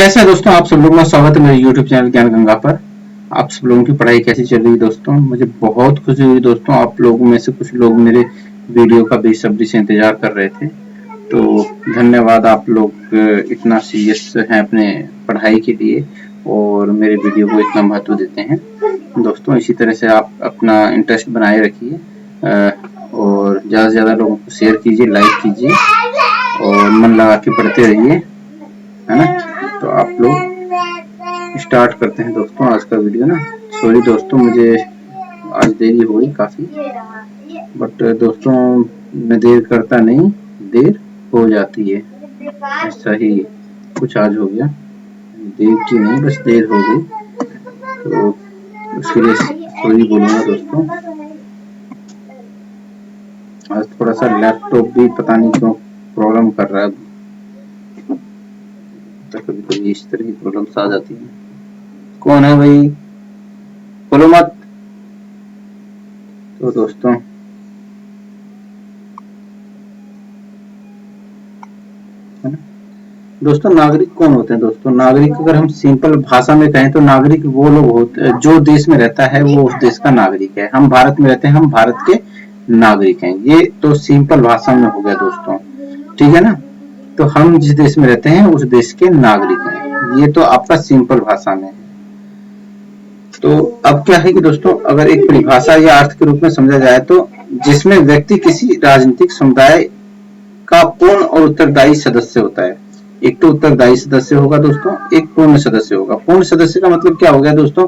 कैसे है दोस्तों, आप सब लोगों का स्वागत है मेरे YouTube चैनल ज्ञान गंगा पर। आप सब लोगों की पढ़ाई कैसी चल रही है दोस्तों? मुझे बहुत खुशी हुई दोस्तों, आप लोगों में से कुछ लोग मेरे वीडियो का बेसब्री से इंतजार कर रहे थे, तो धन्यवाद। आप लोग इतना सीरियस हैं अपने पढ़ाई के लिए और मेरे वीडियो को इतना महत्व देते हैं दोस्तों। इसी तरह से आप अपना इंटरेस्ट बनाए रखिए और ज़्यादा से ज़्यादा लोगों को शेयर कीजिए, लाइक कीजिए और मन लगा के पढ़ते रहिए, है ना। तो आप लोग स्टार्ट करते हैं दोस्तों आज का वीडियो ना। सॉरी दोस्तों, मुझे आज देरी हो गई काफ़ी, बट दोस्तों मैं देर करता नहीं, देर हो जाती है, ऐसा ही कुछ आज हो गया। देर की नहीं, बस देर हो गई, तो उसके लिए सॉरी बोलूँगा दोस्तों। आज थोड़ा सा लैपटॉप भी पता नहीं क्यों प्रॉब्लम कर रहा है, तो कभी कभी इस तरह की प्रॉब्लम्स आ जाती है। कौन है भाई, बोलो मत। तो दोस्तों नागरिक कौन होते हैं दोस्तों? नागरिक अगर हम सिंपल भाषा में कहें तो नागरिक वो लोग होते हैं जो देश में रहता है, वो उस देश का नागरिक है। हम भारत में रहते हैं, हम भारत के नागरिक हैं। ये तो सिंपल भाषा में हो गया दोस्तों, ठीक है ना। तो हम जिस देश में रहते हैं उस देश के नागरिक हैं, ये तो आपका सिंपल भाषा में है। तो अब क्या है कि दोस्तों, अगर एक परिभाषा या अर्थ के रूप में समझा जाए तो जिसमें व्यक्ति किसी राजनीतिक समुदाय का पूर्ण और उत्तरदायी सदस्य होता है। एक तो उत्तरदायी सदस्य होगा दोस्तों, एक पूर्ण सदस्य होगा। पूर्ण सदस्य का मतलब क्या हो गया दोस्तों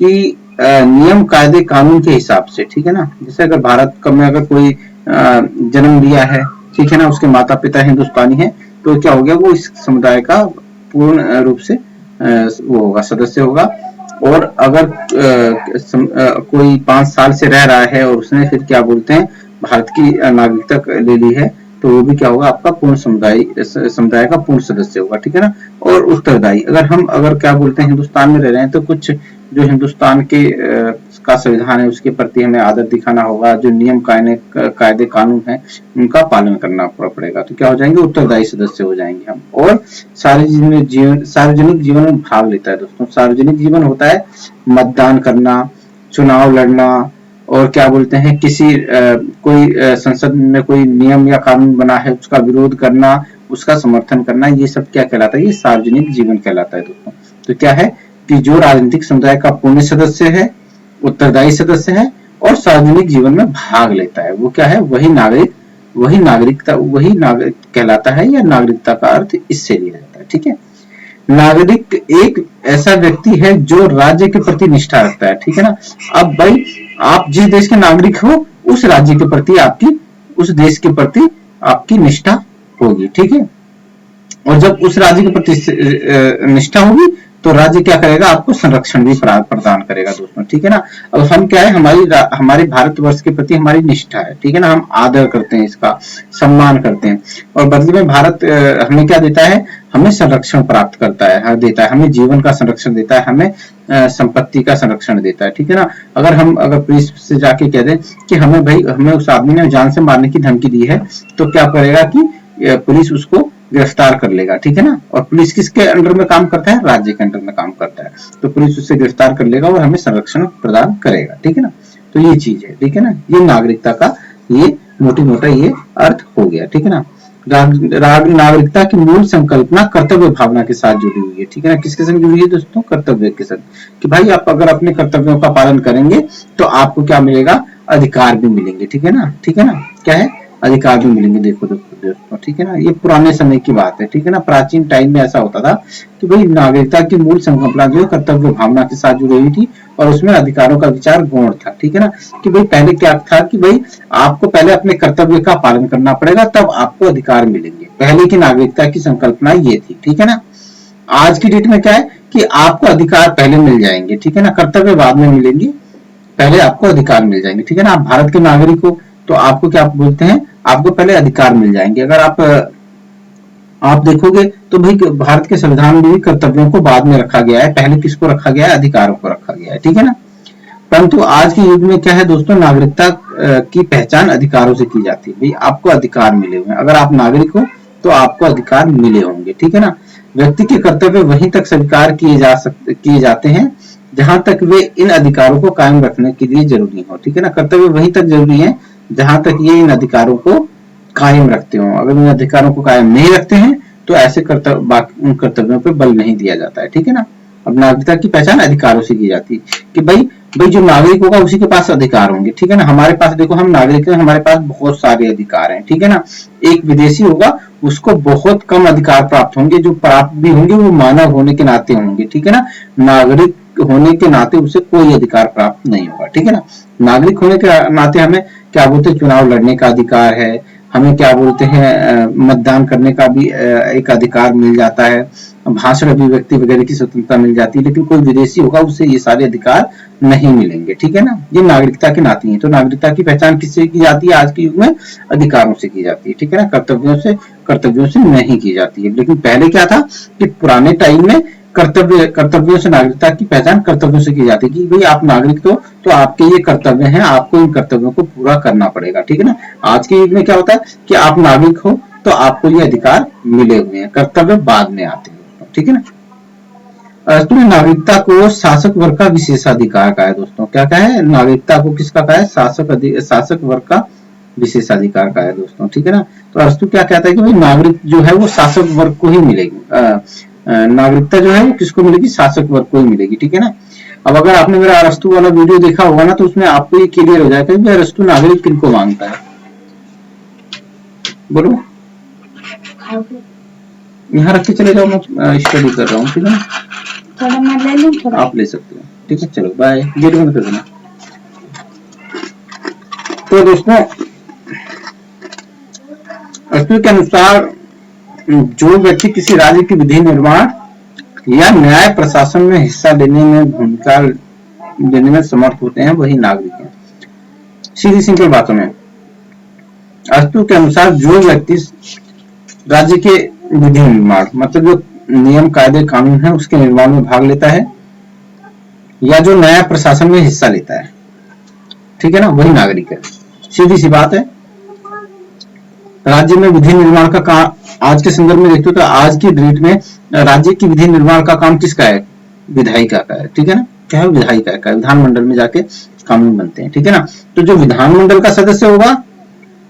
कि नियम कायदे कानून के हिसाब से, ठीक है ना। जैसे अगर भारत में अगर कोई जन्म लिया है, ठीक है ना, उसके माता पिता हिंदुस्तानी हैं, तो क्या हो गया, वो इस समुदाय का पूर्ण रूप से वो होगा, सदस्य होगा। और अगर कोई 5 साल से रह रहा है और उसने फिर क्या बोलते हैं भारत की नागरिकता ले ली है, तो वो भी क्या होगा, आपका पूर्ण समुदाय का पूर्ण सदस्य होगा, ठीक है ना। और उत्तरदायी, अगर क्या बोलते हैं हिंदुस्तान में रह रहे हैं तो कुछ जो हिंदुस्तान के का संविधान है उसके प्रति हमें आदर दिखाना होगा, जो नियम कायदे कानून है उनका पालन करना पड़ेगा, तो क्या हो जाएंगे, उत्तरदायी सदस्य हो जाएंगे हम। और सार्वजनिक जीवन में भाग लेता है दोस्तों। सार्वजनिक जीवन होता है मतदान करना, चुनाव लड़ना, और क्या बोलते हैं किसी कोई संसद में कोई नियम या कानून बना है उसका विरोध करना, उसका समर्थन करना, ये सब क्या कहलाता है, ये सार्वजनिक जीवन कहलाता है दोस्तों। तो क्या है कि जो राजनीतिक समुदाय का पूर्ण सदस्य है, उत्तरदायी सदस्य है और सार्वजनिक जीवन में भाग लेता है, वो क्या है, वही नागरिक कहलाता है, या नागरिकता का अर्थ इससे लिया जाता है, ठीक है। नागरिक एक ऐसा व्यक्ति है जो राज्य के प्रति निष्ठा रखता है, ठीक है ना। अब भाई आप जिस देश के नागरिक हो, उस राज्य के प्रति उस देश के प्रति आपकी निष्ठा होगी, ठीक है। और जब उस राज्य के प्रति निष्ठा होगी तो राज्य क्या करेगा, आपको संरक्षण भी प्रदान करेगा दोस्तों, ठीक है ना। अब हम क्या है, हमारे भारतवर्ष के प्रति हमारी निष्ठा है, ठीक है ना। हम आदर करते हैं, इसका सम्मान करते हैं, और बदले में भारत हमें क्या देता है, हमें संरक्षण प्राप्त करता है, देता है हमें जीवन का संरक्षण देता है, हमें संपत्ति का संरक्षण देता है, ठीक है ना। अगर पुलिस से जाके कह दे कि हमें उस आदमी ने जान से मारने की धमकी दी है, तो क्या करेगा कि पुलिस उसको गिरफ्तार कर लेगा, ठीक है ना। और पुलिस किसके अंडर में काम करता है, राज्य के अंडर में काम करता है, तो पुलिस उससे गिरफ्तार कर लेगा और हमें संरक्षण प्रदान करेगा, ठीक है ना। तो ये चीज है, ठीक है ना। ये नागरिकता का ये मोटा ये अर्थ हो गया, ठीक है ना। नागरिकता की मूल संकल्पना कर्तव्य भावना के साथ जुड़ी हुई है, ठीक है ना। किसके संग जुड़ी है दोस्तों, कर्तव्य के साथ, कि भाई आप अगर अपने कर्तव्यों का पालन करेंगे तो आपको क्या मिलेगा, अधिकार भी मिलेंगे, ठीक है ना। क्या है, अधिकार भी मिलेंगे। देखो दोस्तों, ठीक है ना, ये पुराने समय की बात है, ठीक है ना। प्राचीन टाइम में ऐसा होता था कि भाई नागरिकता की मूल संकल्पना जो है कर्तव्य भावना के साथ जुड़ी हुई थी, और उसमें अधिकारों का विचार गौण था, ठीक है ना। कि भाई पहले क्या था कि भाई आपको पहले अपने कर्तव्य का पालन करना पड़ेगा, तब आपको अधिकार मिलेंगे। पहले की नागरिकता की संकल्पना ये थी, ठीक है ना। आज की डेट में क्या है कि आपको अधिकार पहले मिल जाएंगे, ठीक है ना, कर्तव्य बाद में मिलेंगे, पहले आपको अधिकार मिल जाएंगे, ठीक है ना। आप भारत के नागरिक हो तो आपको क्या बोलते हैं, आपको पहले अधिकार मिल जाएंगे। अगर आप देखोगे तो भाई भारत के संविधान में भी कर्तव्यों को बाद में रखा गया है, पहले किसको रखा गया है, अधिकारों को रखा गया है, ठीक है ना। परंतु आज के युग में क्या है दोस्तों, नागरिकता की पहचान अधिकारों से की जाती है। भाई आपको अधिकार मिले हुए हैं, अगर आप नागरिक हो तो आपको अधिकार मिले होंगे, ठीक है ना। व्यक्ति के कर्तव्य वहीं तक स्वीकार किए जाते हैं जहां तक वे इन अधिकारों को कायम रखने के लिए जरूरी हो। ठीक है ना, कर्तव्य वहीं तक जरूरी है जहां तक ये इन अधिकारों को कायम रखते हो। अगर इन अधिकारों को कायम नहीं रखते हैं तो ऐसे उन कर्तव्यों पर बल नहीं दिया जाता है। ठीक है ना, अब नागरिकता की पहचान अधिकारों से की जाती है कि भाई जो नागरिक होगा उसी के पास अधिकार होंगे। ठीक है ना, हमारे पास देखो हम नागरिक हैं, हमारे पास बहुत सारे अधिकार हैं। ठीक है ना, एक विदेशी होगा उसको बहुत कम अधिकार प्राप्त होंगे, जो प्राप्त भी होंगे वो मानव होने के नाते होंगे। ठीक है ना, नागरिक होने के नाते उसे कोई अधिकार प्राप्त नहीं होगा। ठीक है ना, नागरिक होने के नाते हमें क्या बोलते हैं, चुनाव लड़ने का अधिकार है, हमें क्या बोलते हैं मतदान करने का भी एक अधिकार मिल जाता है, भाषण अभिव्यक्ति वगैरह की स्वतंत्रता मिल जाती है। लेकिन कोई विदेशी होगा उससे ये सारे अधिकार नहीं मिलेंगे। ठीक है ना, ये नागरिकता के नाते हैं। तो नागरिकता की पहचान किससे की जाती है आज के युग में? अधिकारों से की जाती है। ठीक है ना, कर्तव्यों से नहीं की जाती है। लेकिन पहले क्या था कि पुराने टाइम में कर्तव्यों से नागरिकता की पहचान कर्तव्यों से की जाती है कि भाई आप नागरिक तो आपके ये कर्तव्य हैं, आपको इन कर्तव्यों को पूरा करना पड़ेगा। ठीक है ना, आज के युग में क्या होता है कि आप नागरिक हो तो आपको ये अधिकार मिले हुए हैं, कर्तव्य बाद में आते हैं। ठीक है ना, अरस्तु ने नागरिकता को शासक वर्ग का विशेषाधिकार कहा है दोस्तों। क्या कहा है? नागरिकता को किसका कहा है? शासक वर्ग का विशेषाधिकार कहा है दोस्तों। ठीक है ना, तो अरस्तु क्या कहता है कि भाई नागरिक जो है वो शासक वर्ग को ही मिलेगी। नागरिकता जो है वो किसको मिलेगी? शासक वर्ग को ही मिलेगी। ठीक है ना, अब अगर आपने मेरा अरस्तु वाला वीडियो देखा होगा ना तो उसमें आपको ये क्लियर हो जाएगा कि अरस्तु नागरिक किनको मांगता है। बोलो, यहाँ रख के चले जाओ, मैं स्टडी कर रहा हूँ। ठीक है ना, थोड़ा मैं ले लूं थोड़ा। आप ले सकते हो। ठीक है, चलो बाय, गेट बंद कर देना। तो दोस्तों अरस्तु के अनुसार जो व्यक्ति किसी राज्य की विधि निर्माण या न्याय प्रशासन में हिस्सा भूमिका लेने में समर्थ होते हैं वही नागरिक है। सीधी सिंपल बातों में अरस्तु के अनुसार जो व्यक्ति राज्य के विधि निर्माण मतलब जो नियम कायदे कानून है उसके निर्माण में भाग लेता है या जो नया प्रशासन में हिस्सा लेता है, ठीक है ना, वही नागरिक है। सीधी सी बात है। राज्य में विधि निर्माण का काम आज के संदर्भ में देखते हो तो आज की डेट में राज्य की विधि निर्माण का काम किसका है? विधायिका का है। ठीक है ना, क्या है? विधायिका का। विधानमंडल में जाके कानून बनते हैं। ठीक है ना, तो जो विधानमंडल का सदस्य होगा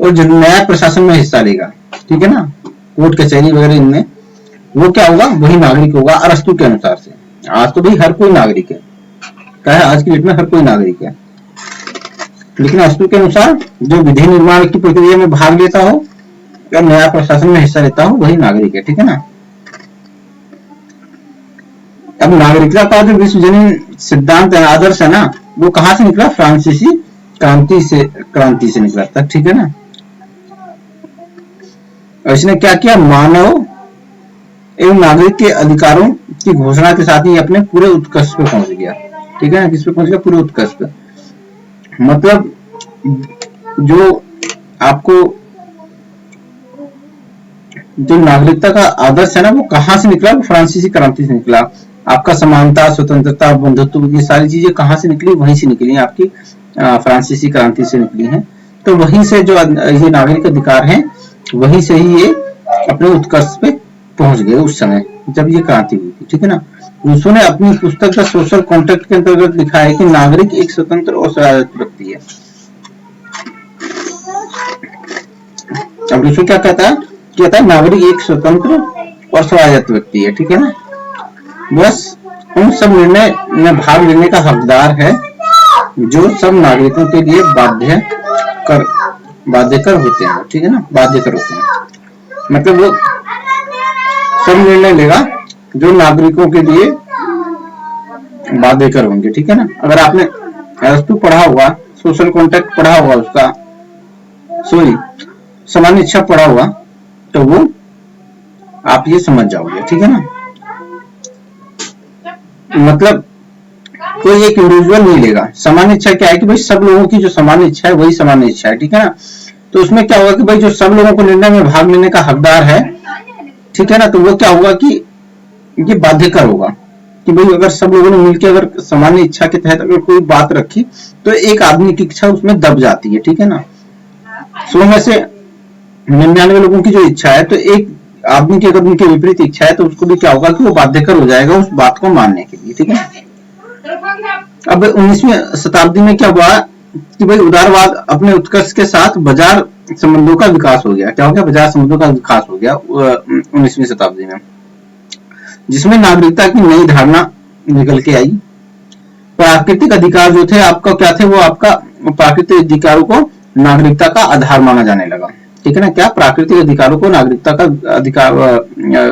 और जो न्याय प्रशासन में हिस्सा लेगा, ठीक है ना, कोर्ट कचहरी वगैरह इनमें, वो क्या होगा? वही नागरिक होगा अरस्तु के अनुसार से। आज तो भाई हर कोई नागरिक है, क्या है, आज की डेट में हर कोई नागरिक है, लेकिन अरस्तु के अनुसार जो विधि निर्माण की प्रक्रिया में भाग लेता हो या नया प्रशासन में हिस्सा लेता हो वही नागरिक है। ठीक है ना, अब नागरिकता का जो विश्वजनीन सिद्धांत है, आदर्श है ना, वो कहां से निकला? फ्रांसीसी क्रांति से निकला था। ठीक है ना, और इसने क्या किया? मानव एवं नागरिक के अधिकारों की घोषणा के साथ ही अपने पूरे उत्कर्ष पे पहुंच गया। ठीक है ना, किस पे पहुंच गया? पूरे उत्कर्ष पे। मतलब जो आपको जो नागरिकता का आदर्श है ना वो कहां से निकला? वो फ्रांसीसी क्रांति से निकला। आपका समानता, स्वतंत्रता, बंधुत्व, ये सारी चीजें कहां से निकली? वहीं से निकली, आपकी फ्रांसीसी क्रांति से निकली हैं। तो वहीं से जो ये नागरिक अधिकार हैं वहीं से ही ये अपने उत्कर्ष पे पहुंच गए उस समय जब ये क्रांति हुई थी। ठीक है ना, रूसो ने अपनी पुस्तक द सोशल कॉन्ट्रैक्ट के अंतर्गत लिखा है कि नागरिक एक स्वतंत्र और स्वायत्त व्यक्ति है। अब रूसो क्या कहता है? नागरिक एक स्वतंत्र और स्वायत्त व्यक्ति है। ठीक है ना, बस उन सब निर्णय में भाग लेने का हकदार है जो सब नागरिकों के लिए बाध्यकर होते हैं। ठीक है ना, बाध्यकर होते हैं, मतलब वो सब निर्णय लेगा जो नागरिकों के लिए बाध्यकर होंगे। ठीक है ना, अगर आपने अरस्तु पढ़ा होगा, सोशल कॉन्ट्रैक्ट पढ़ा होगा, उसका सामान्य इच्छा पढ़ा होगा, तो वो आप ये समझ जाओगे। ठीक है ना, मतलब कोई एक इंडिविजुअल नहीं लेगा। सामान्य इच्छा क्या है कि भाई सब लोगों की जो सामान्य इच्छा है वही सामान्य इच्छा है। ठीक है ना, तो उसमें क्या होगा कि भाई जो सब लोगों को निर्णय में भाग लेने का हकदार है, ठीक है ना, तो वो क्या होगा कि ये बाध्यकर होगा कि भाई अगर सब लोगों ने मिलकर अगर सामान्य इच्छा के तहत अगर कोई बात रखी तो एक आदमी की इच्छा उसमें दब जाती है। ठीक है ना, 100 में से 99 लोगों की जो इच्छा है तो एक आदमी की अगर उनकी विपरीत इच्छा है तो उसको भी क्या होगा कि वो बाध्यकर हो जाएगा उस बात को मानने के लिए, ठीक है। अब 19वीं शताब्दी में क्या हुआ कि भाई उदारवाद अपने उत्कर्ष के साथ बाजार संबंधों का विकास हो गया। क्या हो गया? बाजार संबंधों का विकास हो गया 19वीं शताब्दी में, जिसमें नागरिकता की नई धारणा निकल के आई। प्राकृतिक अधिकार जो थे आपका क्या थे? वो आपका प्राकृतिक अधिकारों को नागरिकता का आधार माना जाने लगा, ठीक है ना। क्या? प्राकृतिक अधिकारों को नागरिकता का अधिकार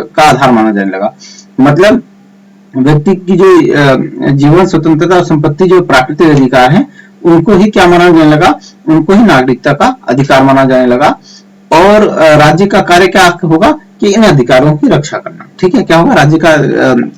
का आधार माना जाने लगा। मतलब व्यक्ति की जो जीवन स्वतंत्रता और संपत्ति जो प्राकृतिक अधिकार हैं उनको ही क्या माना जाने लगा? उनको ही नागरिकता का अधिकार माना जाने लगा। और राज्य का कार्य क्या होगा कि इन अधिकारों की रक्षा करना, ठीक है। क्या होगा? राज्य का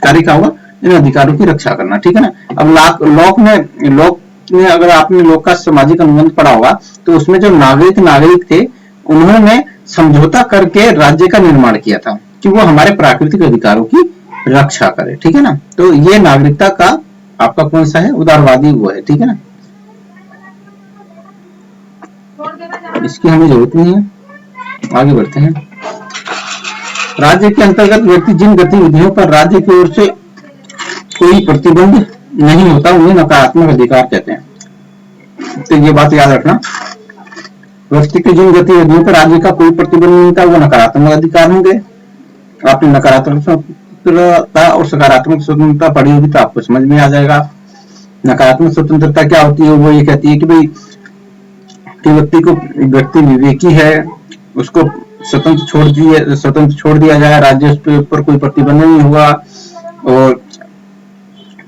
कार्य क्या होगा? इन अधिकारों की रक्षा करना, ठीक है ना। अब लॉक में अगर आपने लॉक का सामाजिक अनुबंध पढ़ा होगा तो उसमें जो नागरिक थे उन्होंने समझौता करके राज्य का निर्माण किया था कि वो हमारे प्राकृतिक अधिकारों की रक्षा करे, ठीक है ना। तो ये नागरिकता का आपका कौन सा है? उदारवादी वो है, ठीक है ना। इसकी हमें जरूरत नहीं है, आगे बढ़ते हैं। राज्य के अंतर्गत व्यक्ति जिन गतिविधियों पर राज्य की ओर से कोई प्रतिबंध नहीं होता उन्हें नकारात्मक अधिकार कहते हैं। तो ये बात याद रखना, व्यक्ति के जिन गतिविधियों पर राज्य का कोई प्रतिबंध नहीं होता वो नकारात्मक अधिकार होंगे। आपने नकारात्मक स्वतंत्रता और सकारात्मक स्वतंत्रता पढ़ी होगी तो आपको समझ में आ जाएगा। नकारात्मक स्वतंत्रता क्या होती है? वो ये कहती है कि भाई कि व्यक्ति विवेकी है, उसको स्वतंत्र छोड़ दिया जाए, राज्य उस पर कोई प्रतिबंध नहीं हुआ, और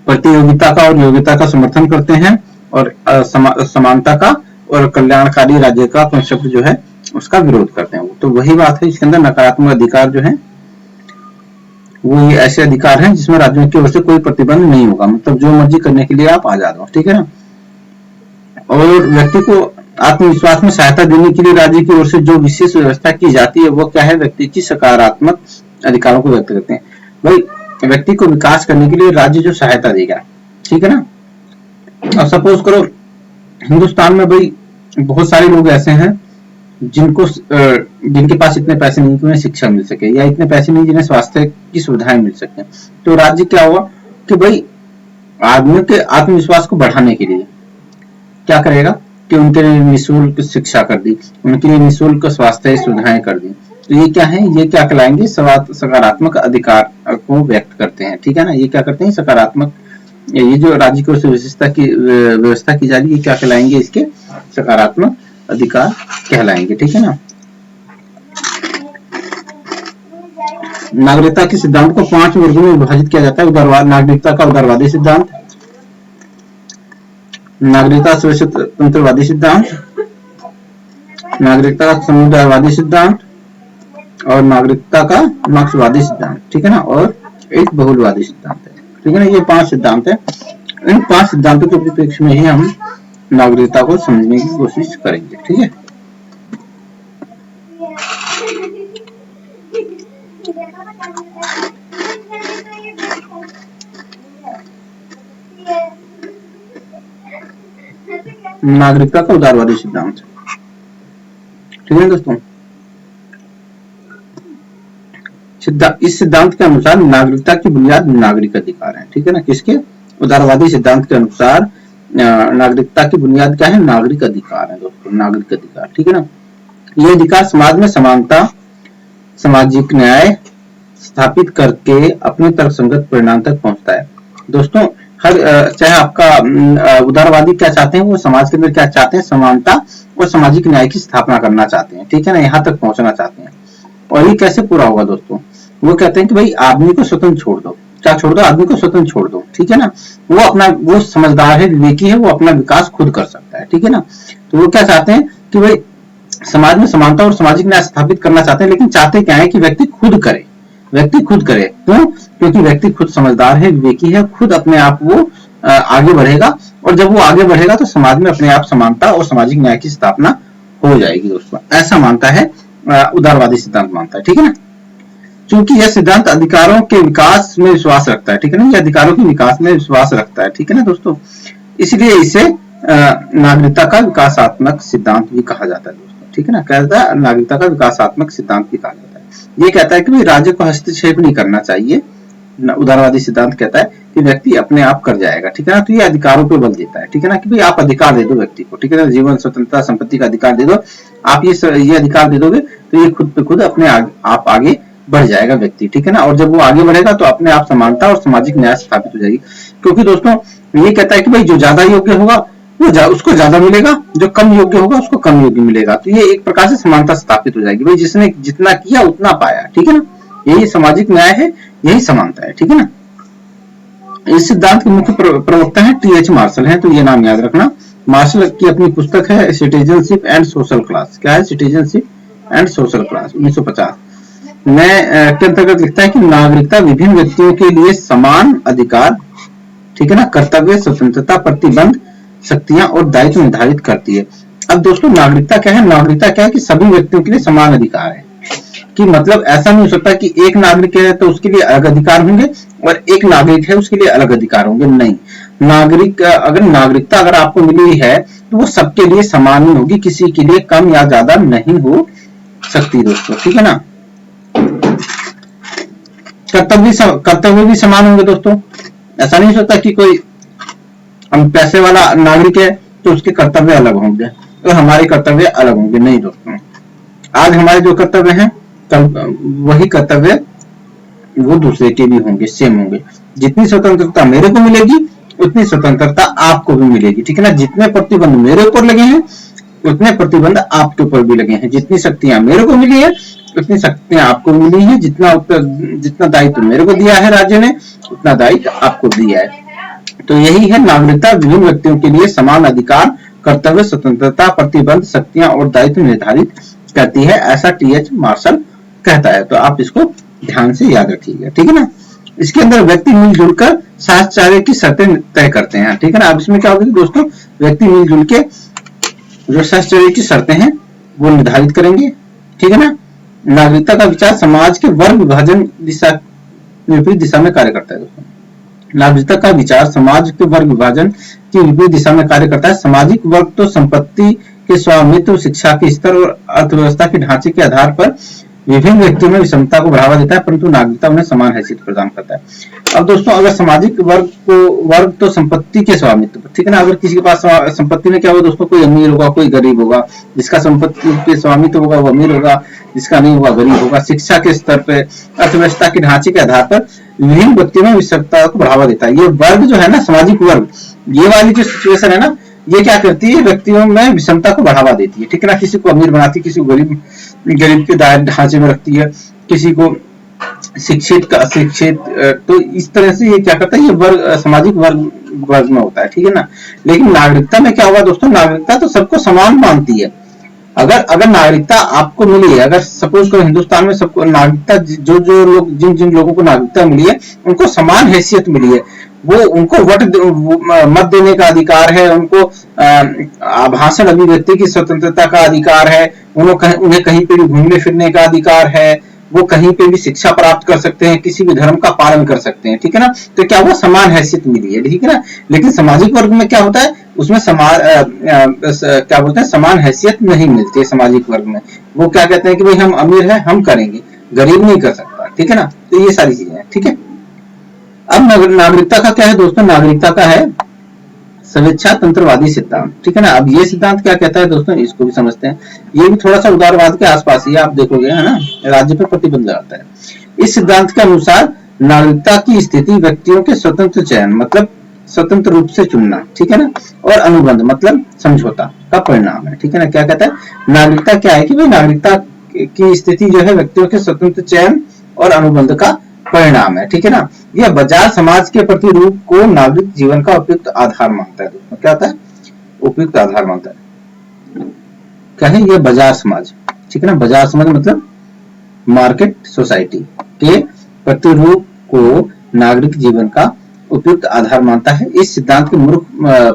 प्रतियोगिता का और योग्यता का समर्थन करते हैं, और समानता का और कल्याणकारी राज्य का कंसेप्ट जो है उसका विरोध करते हैं। तो वही बात है, इसके अंदर नकारात्मक अधिकार जो है वो ये ऐसे अधिकार हैं जिसमें राज्यों की ओर से कोई प्रतिबंध नहीं होगा, मतलब जो मर्जी करने के लिए आप आजाद हो, ठीक है ना। और व्यक्ति को आत्मविश्वास में सहायता देने के लिए राज्य की ओर से जो विशेष व्यवस्था की जाती है वो क्या है? व्यक्ति की सकारात्मक अधिकारों को व्यक्त करते हैं। भाई व्यक्ति को विकास करने के लिए राज्य जो सहायता देगा, ठीक है ना। अब सपोज करो हिंदुस्तान में भाई बहुत सारे लोग ऐसे हैं जिनके पास इतने पैसे नहीं कि उन्हें शिक्षा मिल सके, या इतने पैसे नहीं जिन्हें स्वास्थ्य की सुविधाएं मिल सके। तो राज्य क्या हुआ कि भाई आदमियों के आत्मविश्वास को बढ़ाने के लिए क्या करेगा कि उनके लिए निःशुल्क शिक्षा कर दी, उनके लिए निःशुल्क स्वास्थ्य सुविधाएं कर दी। तो ये क्या है? ये क्या कहलाएंगे? सकारात्मक अधिकार को व्यक्त करते हैं, ठीक है ना। ये क्या करते हैं? सकारात्मक, ये जो राज्य की ओर से विशेषता की व्यवस्था की जा रही है, क्या कहलाएंगे? इसके सकारात्मक अधिकार कहलाएंगे, ठीक है ना। नागरिकता के सिद्धांत को 5 वर्गों में विभाजित किया जाता है। नागरिकता का उदारवादी सिद्धांत, नागरिकता स्वतंत्रवादी सिद्धांत, नागरिकता का समुदायवादी सिद्धांत, और नागरिकता का मार्क्सवादी सिद्धांत, ठीक है ना। और एक बहुलवादी सिद्धांत है, ठीक है ना। ये 5 सिद्धांत है। इन 5 सिद्धांतों के परिप्रेक्ष्य में ही हम नागरिकता को समझने की कोशिश करेंगे, ठीक है। नागरिकता का उदारवादी सिद्धांत, ठीक है दोस्तों। इस सिद्धांत के अनुसार नागरिकता की बुनियाद नागरिक अधिकार है, ठीक है ना। किसके? उदारवादी सिद्धांत के अनुसार नागरिकता की बुनियाद क्या है? नागरिक अधिकार है दोस्तों, नागरिक अधिकार, ठीक है ना। ये अधिकार समाज में समानता, सामाजिक न्याय स्थापित करके अपने तर्कसंगत परिणाम तक पहुंचता है दोस्तों। हर चाहे आपका उदारवादी क्या चाहते हैं, वो समाज के अंदर क्या चाहते हैं? समानता और सामाजिक न्याय की स्थापना करना चाहते हैं, ठीक है ना। यहाँ तक पहुंचना चाहते हैं। और ये कैसे पूरा होगा दोस्तों? वो कहते हैं कि भाई आदमी को स्वतंत्र छोड़ दो, क्या छोड़ दो? आदमी को स्वतंत्र छोड़ दो, ठीक है ना। वो समझदार है, विवेकी है, वो अपना विकास खुद कर सकता है, ठीक है ना। तो वो क्या चाहते हैं कि भाई समाज में समानता और सामाजिक न्याय स्थापित करना चाहते हैं, लेकिन चाहते क्या है कि व्यक्ति खुद करे। क्यों? क्योंकि व्यक्ति खुद समझदार है, विवेकी है, खुद अपने आप वो आगे बढ़ेगा, और जब वो आगे बढ़ेगा तो समाज में अपने आप समानता और सामाजिक न्याय की स्थापना हो जाएगी दोस्तों। ऐसा मानता है उदारवादी सिद्धांत, मानता है, ठीक है ना। क्योंकि यह सिद्धांत अधिकारों के विकास में विश्वास रखता है, ठीक है ना। यह अधिकारों के विकास में विश्वास रखता है, ठीक है ना दोस्तों। इसलिए इसे नागरिकता का विकासात्मक सिद्धांत भी कहा जाता है दोस्तों, ठीक है ना। कहता है नागरिकता का विकासात्मक सिद्धांत भी कहा जाता है। ये कहता है कि भाई राज्य को हस्तक्षेप नहीं करना चाहिए। उदारवादी सिद्धांत कहता है कि व्यक्ति अपने आप कर जाएगा, ठीक है ना। तो ये अधिकारों पे बल देता है, ठीक है ना, कि भाई आप अधिकार दे दो व्यक्ति को, ठीक है ना, जीवन स्वतंत्रता संपत्ति का अधिकार दे दो। आप ये अधिकार दे दोगे तो ये खुद पे खुद अपने आप आगे बढ़ जाएगा व्यक्ति, ठीक है ना। और जब वो आगे बढ़ेगा तो अपने आप समानता और सामाजिक न्याय स्थापित हो जाएगी। क्योंकि दोस्तों ये कहता है कि भाई जो ज्यादा योग्य होगा उसको ज्यादा मिलेगा, जो कम योग्य होगा उसको कम योग्य मिलेगा। तो ये एक प्रकार से समानता स्थापित हो जाएगी, भाई जिसने जितना किया उतना पाया, ठीक है ना। यही सामाजिक न्याय है, यही समानता है, ठीक है ना। इस सिद्धांत के मुख्य प्रवक्ता है टी.एच. मार्शल हैं, तो ये नाम याद रखना। मार्शल की अपनी पुस्तक है सिटीजनशिप एंड सोशल क्लास। क्या है? सिटीजनशिप एंड सोशल क्लास, 1950 में के अंतर्गत लिखता है कि नागरिकता विभिन्न व्यक्तियों के लिए समान अधिकार, ठीक है ना, कर्तव्य, स्वतंत्रता, प्रतिबंध, शक्तियां और दायित्व निर्धारित करती है। अब दोस्तों नागरिकता क्या है? नागरिकता क्या है कि सभी व्यक्तियों के लिए समान अधिकार है। कि मतलब ऐसा नहीं हो सकता कि एक नागरिक है तो उसके लिए अलग अधिकार होंगे और एक नागरिक है उसके लिए अलग अधिकार होंगे, नहीं। नागरिकता अगर आपको मिली है तो वो सबके लिए समान ही होगी, किसी के लिए कम या ज्यादा नहीं हो सकती दोस्तों, ठीक है ना। कर्तव्य भी समान होंगे दोस्तों। ऐसा नहीं हो सकता कि कोई हम पैसे वाला नागरिक है तो उसके कर्तव्य अलग होंगे और हमारे कर्तव्य अलग होंगे, नहीं दोस्तों। आज हमारे जो कर्तव्य हैं कल वही कर्तव्य वो दूसरे के भी होंगे, सेम होंगे। जितनी स्वतंत्रता मेरे को मिलेगी उतनी स्वतंत्रता आपको भी मिलेगी, ठीक है ना। जितने प्रतिबंध मेरे ऊपर लगे हैं उतने प्रतिबंध आपके ऊपर भी लगे हैं। जितनी शक्तियां मेरे को मिली है उतनी शक्तियां आपको मिली है। जितना दायित्व मेरे को दिया है राज्य ने उतना दायित्व आपको दिया है। तो यही है नागरिकता विभिन्न व्यक्तियों के लिए समान अधिकार, कर्तव्य, स्वतंत्रता, प्रतिबंध, शक्तियां और दायित्व निर्धारित करती है, ऐसा टी.एच. मार्शल कहता है। तो आप इसको ध्यान से याद रखिएगा, ठीक है ना। इसके अंदर व्यक्ति मिलजुल कर साझेदारी की शर्तें तय करते हैं, ठीक है ना। अब इसमें क्या होगा दोस्तों, व्यक्ति मिलजुल के जो साझेदारी की शर्तें हैं वो निर्धारित करेंगे, ठीक है ना। नागरिकता का विचार समाज के वर्ग विभाजन विपरीत दिशा में कार्य करता है दोस्तों। नागरिकता का विचार समाज के वर्ग विभाजन की विपरीत दिशा में कार्य करता है। सामाजिक वर्ग तो संपत्ति के स्वामित्व, शिक्षा के स्तर और अर्थव्यवस्था के ढांचे के आधार पर विभिन्न व्यक्तियों में विषमता को बढ़ावा देता है, परंतु नागरिकता उन्हें समान हैसियत प्रदान करता है। अब दोस्तों अगर सामाजिक वर्ग तो संपत्ति के स्वामित्व, ठीक है ना। अगर किसी के पास संपत्ति में क्या होगा दोस्तों, कोई अमीर होगा कोई गरीब होगा। जिसका संपत्ति पे स्वामित्व होगा वो अमीर होगा, जिसका नहीं होगा गरीब होगा। शिक्षा के स्तर पे, अर्थव्यवस्था के ढांचे के आधार पर विभिन्न व्यक्तियों में विषमता को बढ़ावा देता है। ये वर्ग जो है ना, सामाजिक वर्ग, ये वाली जो सिचुएशन है ना, ये क्या करती है, व्यक्तियों में विषमता को बढ़ावा देती है, ठीक है ना। किसी को अमीर बनाती है, किसी को गरीब के ढांचे में रखती है, किसी को शिक्षित का अशिक्षित। तो इस तरह से ये क्या करता है, ये वर्ग सामाजिक वर्ग में होता है, ठीक है ना। लेकिन नागरिकता में क्या होगा दोस्तों, नागरिकता तो सबको समान मानती है। अगर नागरिकता आपको मिली है, अगर सपोज करो हिंदुस्तान में सबको नागरिकता, जो लोग जिन लोगों को नागरिकता मिली है उनको समान हैसियत मिली है। वो उनको मत देने का अधिकार है, उनको भाषण अभिव्यक्ति की स्वतंत्रता का अधिकार है, उन्हें कहीं पे भी घूमने फिरने का अधिकार है, वो कहीं पे भी शिक्षा प्राप्त कर सकते हैं, किसी भी धर्म का पालन कर सकते हैं, ठीक है ना। तो क्या वो समान हैसियत मिली है, ठीक है ना। लेकिन सामाजिक वर्ग में क्या होता है, उसमें क्या बोलते हैं, समान हैसियत नहीं मिलती है सामाजिक वर्ग में। वो क्या कहते हैं कि भाई हम अमीर हैं हम करेंगे, गरीब नहीं कर सकता, ठीक है ना। तो ये सारी चीजें हैं, ठीक है। अब नागरिकता का क्या है दोस्तों, नागरिकता का है स्वेच्छा तंत्रवादी सिद्धांत, ठीक है ना। अब ये सिद्धांत क्या कहता है दोस्तों, इसको भी समझते हैं। ये भी थोड़ा सा उदारवाद के आसपास ही आप देखोगे, है ना, राज्य पर प्रतिबंध लगाता है। इस सिद्धांत के अनुसार नागरिकता की स्थिति व्यक्तियों के स्वतंत्र चयन, मतलब स्वतंत्र रूप से चुनना, ठीक है ना, और अनुबंध मतलब समझौता का परिणाम है, ठीक है ना। क्या कहता है, नागरिकता क्या है कि भाई नागरिकता की स्थिति जो है व्यक्तियों के स्वतंत्र चयन और अनुबंध का परिणाम है, ठीक है ना। यह बाजार समाज के प्रतिरूप को नागरिक जीवन का उपयुक्त आधार मानता है दोस्तों। क्या होता है, उपयुक्त आधार मानता है। क्या है ये बाजार समाज, ठीक है ना। बाजार समाज मतलब मार्केट सोसाइटी के प्रतिरूप को नागरिक जीवन का उपयुक्त आधार मानता है। इस सिद्धांत के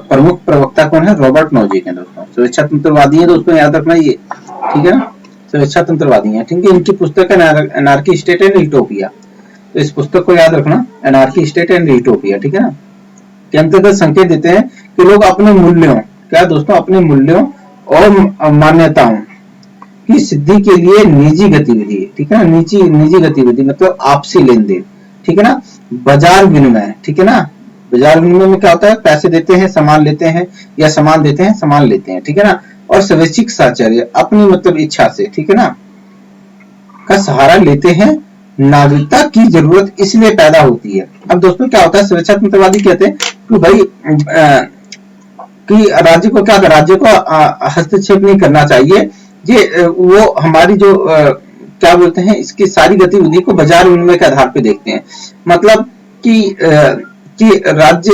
प्रमुख प्रवक्ता कौन है, रॉबर्ट नोजिक है दोस्तों। स्वेच्छा तंत्रवादी है दोस्तों, याद रखना ये, ठीक है ना। स्वेच्छा तंत्रवादी है, ठीक है। इनकी पुस्तक है एनार्की स्टेट एंड यूटोपिया। तो इस पुस्तक को याद रखना, एनार्की स्टेट एंड यूटोपिया, ठीक है ना। के अंतर्गत संकेत देते हैं कि लोग अपने मूल्यों, क्या दोस्तों, अपने मूल्यों और मान्यताओं की सिद्धि के लिए निजी गतिविधि, ठीक है ना, निजी गतिविधि मतलब आपसी लेन देन, ठीक है ना, बाजार विनिमय, ठीक है ना, बाजार विनिमय में क्या होता है, पैसे देते हैं सामान लेते हैं, या सामान देते हैं सामान लेते हैं, ठीक है ना, और स्वैच्छिक साहचर्य अपनी मतलब इच्छा से, ठीक है ना, का सहारा लेते हैं। नागरिकता की जरूरत इसलिए पैदा होती है। अब दोस्तों क्या होता है, स्वेच्छातंत्रवादी कहते हैं कि भाई कि राज्य को क्या, राज्य को हस्तक्षेप नहीं करना चाहिए, ये वो हमारी जो क्या बोलते हैं, इसकी सारी गतिविधि को बाजार विनिमय के आधार पे देखते हैं, मतलब कि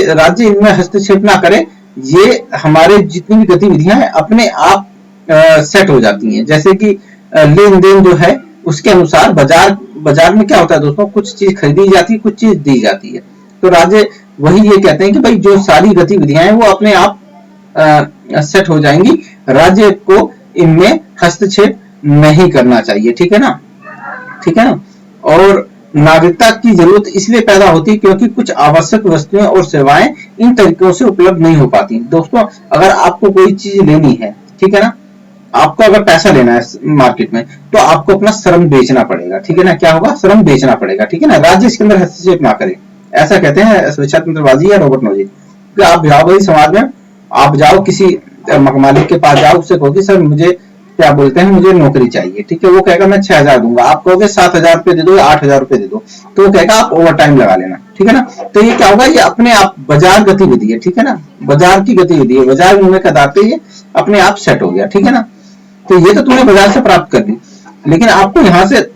राज्य इनमें हस्तक्षेप ना करे, ये हमारे जितनी भी गतिविधियां हैं अपने आप सेट हो जाती हैं। जैसे कि लेन देन जो है उसके अनुसार बाजार में क्या होता है दोस्तों, कुछ चीज खरीदी जाती है, कुछ चीज दी जाती है, तो राज्य वही ये कहते हैं कि भाई जो सारी गतिविधियां हैं वो अपने आप सेट हो जाएंगी, राज्य को इनमें हस्तक्षेप नहीं करना चाहिए, ठीक है ना, ठीक है ना। और नागरिकता की जरूरत इसलिए पैदा होती है क्योंकि कुछ आवश्यक वस्तुएं और सेवाएं इन तरीकों से उपलब्ध नहीं हो पाती। दोस्तों अगर आपको कोई चीज लेनी है, ठीक है ना, आपको अगर पैसा लेना है मार्केट में, तो आपको अपना श्रम बेचना पड़ेगा, ठीक है ना, क्या होगा, श्रम बेचना पड़ेगा, ठीक है ना, राज्य इसके अंदर हस्तक्षेप ना करे, ऐसा कहते हैं स्वेच्छातंत्रवादी या रॉबर्ट नोजिक। कि आप जाओ भाई समाज में, आप जाओ किसी मालिक के पास जाओ, उससे कहो कि सर मुझे क्या बोलते हैं, मुझे नौकरी चाहिए, ठीक है, वो कहेगा मैं 6,000 दूंगा, आप कहोगे 7,000 रुपए दे दो या 8,000 रुपए दे दो, तो वो कहेगा आप ओवर टाइम लगा लेना, ठीक है ना। तो ये क्या होगा, ये अपने आप बाजार गतिविधि है, ठीक है ना, बाजार की गतिविधि है, बाजार विनिमय के आधार पे ये अपने आप सेट हो गया, ठीक है ना। तो ये तो तुमने बाजार से प्राप्त कर ली, लेकिन आपको यहां से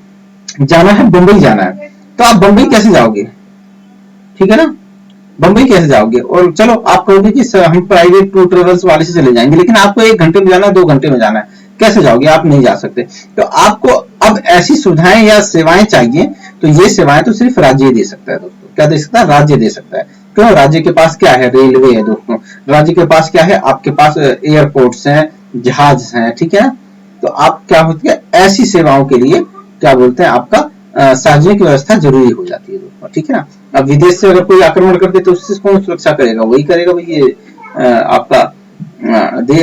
जाना है, बंबई जाना है, तो आप बंबई कैसे जाओगे, ठीक है ना, बंबई कैसे जाओगे। और चलो आप कहोगे कि हम प्राइवेट टूर ट्रेवल्स वाले से चले जाएंगे, लेकिन आपको 1 घंटे में जाना है, 2 घंटे में जाना है, कैसे जाओगे, आप नहीं जा सकते। तो आपको अब ऐसी सुविधाएं या सेवाएं चाहिए, तो ये सेवाएं तो सिर्फ राज्य दे सकता है दोस्तों, क्या दे सकता है, राज्य दे सकता है। क्यों, राज्य के पास क्या है, रेलवे है दोस्तों, राज्य के पास क्या है, आपके पास एयरपोर्ट्स हैं, जहाज हैं, ठीक है। तो आप क्या होती है, ऐसी सेवाओं के लिए क्या बोलते हैं, आपका सार्वजनिक व्यवस्था जरूरी हो जाती है दोस्तों, ठीक है ना। अब विदेश से अगर कोई आक्रमण कर दे तो उससे कौन सुरक्षा करेगा, वही करेगा भाई, ये आपका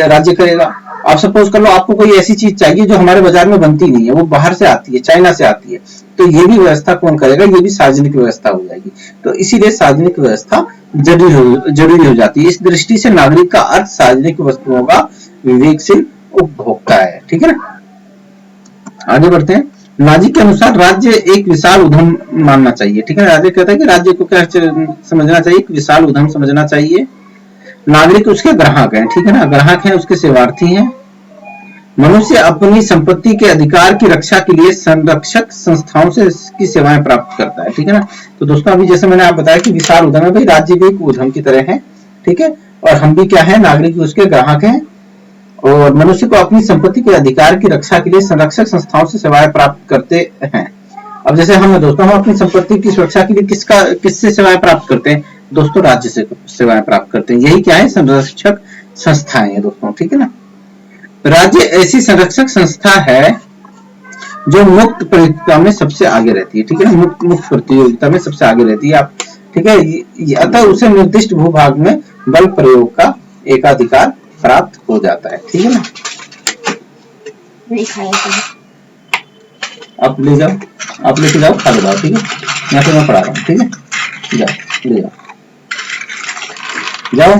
राज्य करेगा। आप सपोज कर लो आपको कोई ऐसी चीज चाहिए जो हमारे बाजार में बनती नहीं है, वो बाहर से आती है, चाइना से आती है, तो ये भी व्यवस्था कौन करेगा, ये भी सार्वजनिक व्यवस्था हो जाएगी। तो इसीलिए सार्वजनिक व्यवस्था जरूरी हो जाती है। इस दृष्टि से नागरिक का अर्थ सार्वजनिक वस्तुओं का विवेकशील उपभोक्ता है, ठीक है ना। आगे बढ़ते हैं। नाजी के अनुसार राज्य एक विशाल उद्यम मानना चाहिए, ठीक है ना। राज्य कहता है कि राज्य को क्या समझना चाहिए, एक विशाल उद्यम समझना चाहिए। नागरिक उसके ग्राहक हैं, ठीक है ना, ग्राहक हैं, उसके सेवार्थी हैं। मनुष्य अपनी संपत्ति के अधिकार की रक्षा के लिए संरक्षक संस्थाओं से इसकी सेवाएं प्राप्त करता है, ठीक है ना। तो दोस्तों अभी जैसे मैंने आप बताया कि विशाल उद्यम है, भाई राज्य भी एक उद्यम की तरह है, ठीक है, और हम भी क्या है, नागरिक उसके ग्राहक हैं। और मनुष्य को अपनी संपत्ति के अधिकार की रक्षा के लिए संरक्षक संस्थाओं से सेवाएं प्राप्त करते हैं। अब जैसे हम दोस्तों, हम अपनी संपत्ति की सुरक्षा के लिए किससे सेवाएं प्राप्त करते हैं दोस्तों, राज्य से सेवाएं प्राप्त करते हैं। यही क्या है, संरक्षक संस्थाएं हैं दोस्तों, ठीक है ना। राज्य ऐसी संरक्षक संस्था है जो मुक्त प्रतियोगिता में सबसे आगे रहती है, ठीक है ना, मुक्त प्रतियोगिता में सबसे आगे रहती है, आप ठीक है। अतः उसे निर्दिष्ट भूभाग में बल प्रयोग का एकाधिकार प्राप्त हो जाता है, ठीक है ना। आप ले जाओ, आप लेके जाओ, खा लो, ठीक है, यहाँ पे मैं पढ़ा रहा हूँ, ठीक है, जाओ ले जाओ, जाओ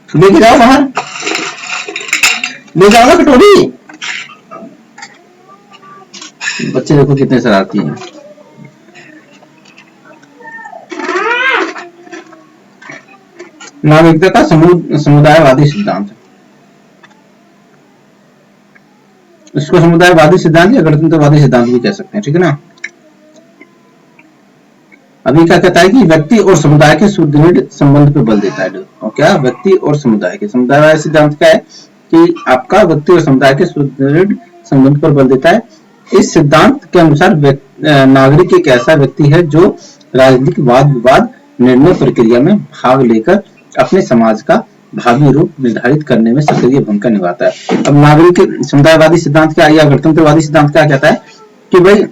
लेके जाओ, बाहर ले जाओ ना कटोरी। बच्चे देखो कितने शरारती हैं। नागरिकता का समुदायवादी सिद्धांत, इसको समुदायवादी सिद्धांत या गणतंत्रवादी सिद्धांत भी कह सकते हैं, ठीक है ना। अभी क्या कहता है कि व्यक्ति और समुदाय के सुदृढ़ संबंध पर बल देता है। और क्या, व्यक्ति और समुदाय के, समुदायवादी सिद्धांत क्या है कि आपका व्यक्ति और समुदाय के सुदृढ़ संबंध पर बल देता है। इस सिद्धांत के अनुसार नागरिक एक ऐसा व्यक्ति है जो राजनीतिक वाद विवाद निर्णय प्रक्रिया में भाग लेकर अपने समाज का भावी रूप निर्धारित करने में सक्रिय भूमिका निभाता है। अब नागरिक समुदायवादी सिद्धांत क्या या गणतंत्रवादी सिद्धांत क्या कहता है कि भाई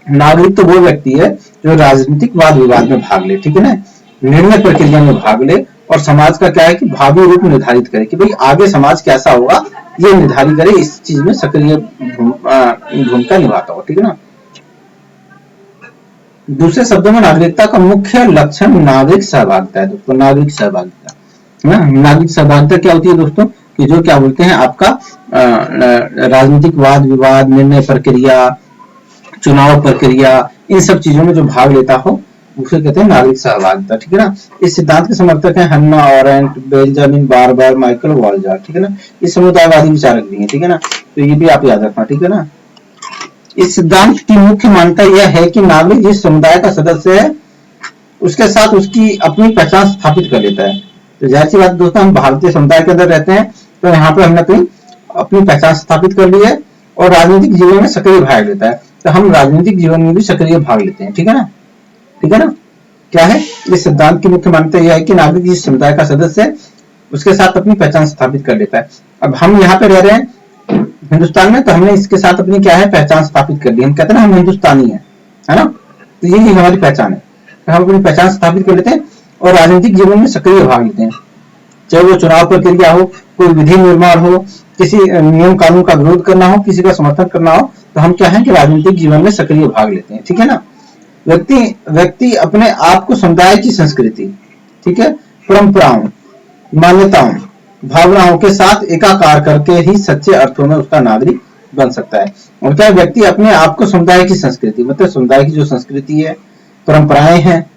नागरिक तो वो व्यक्ति है जो राजनीतिक वाद विवाद में भाग ले, ठीक है ना, निर्णय प्रक्रिया में भाग ले और समाज का क्या है कि भावी रूप निर्धारित करे, कि भाई आगे समाज कैसा होगा ये निर्धारित करे, इस चीज में सक्रिय भूमिका निभाता हो। ठीक है ना। दूसरे शब्दों में नागरिकता का मुख्य लक्षण नागरिक सहभागिता है दोस्तों, नागरिक सहभागिता है ना। नागरिक सहभागिता क्या होती है दोस्तों, कि जो क्या बोलते हैं आपका राजनीतिक वाद विवाद, निर्णय प्रक्रिया, चुनाव प्रक्रिया, इन सब चीजों में जो भाग लेता हो उसे कहते हैं नागरिक सहभागिता। ठीक है ना। इस सिद्धांत के समर्थक हैं हन्ना अरेंट, बेंजामिन बार्बर, माइकल वाल्जर। ठीक है ना। ये समुदायवादी विचारक भी हैं। ठीक है ना। तो ये भी आप याद रखना। ठीक है ना। इस सिद्धांत की मुख्य मान्यता यह है कि नागरिक जिस समुदाय का सदस्य है उसके साथ उसकी अपनी पहचान स्थापित कर लेता है। तो जाहिर सी बात दोस्तों, हम भारतीय समुदाय के अंदर रहते हैं तो यहाँ पे हमने अपनी पहचान स्थापित कर ली है और राजनीतिक जीवन में सक्रिय भाग लेता है, तो हम राजनीतिक जीवन में भी सक्रिय भाग लेते हैं। ठीक है ना। ठीक है ना। क्या है इस सिद्धांत की मुख्य मान्यता यह है कि नागरिक जिस समुदाय का सदस्य है उसके साथ अपनी पहचान स्थापित कर लेता है। अब हम यहाँ पे रह रहे हैं हिंदुस्तान में, तो हमने इसके साथ अपनी क्या है पहचान स्थापित कर ली। हम कहते हैं ना हम हिंदुस्तानी है ना। तो ये हमारी पहचान है, तो हम अपनी पहचान स्थापित कर लेते हैं और राजनीतिक जीवन में सक्रिय भाग लेते हैं, चाहे वो चुनाव प्रक्रिया हो, कोई विधि निर्माण हो, किसी नियम कानून का विरोध करना हो, किसी का समर्थन करना हो, तो हम क्या है कि राजनीतिक जीवन में सक्रिय भाग लेते हैं। ठीक है ना। व्यक्ति अपने आप को समुदाय की संस्कृति, ठीक है, परंपराओं, मान्यताओं, भावनाओं के साथ एकाकार करके ही सच्चे अर्थों में उसका नागरिक बन सकता है। और क्या व्यक्ति अपने आप को समुदाय की संस्कृति, मतलब समुदाय की जो संस्कृति है, परंपराएं हैं,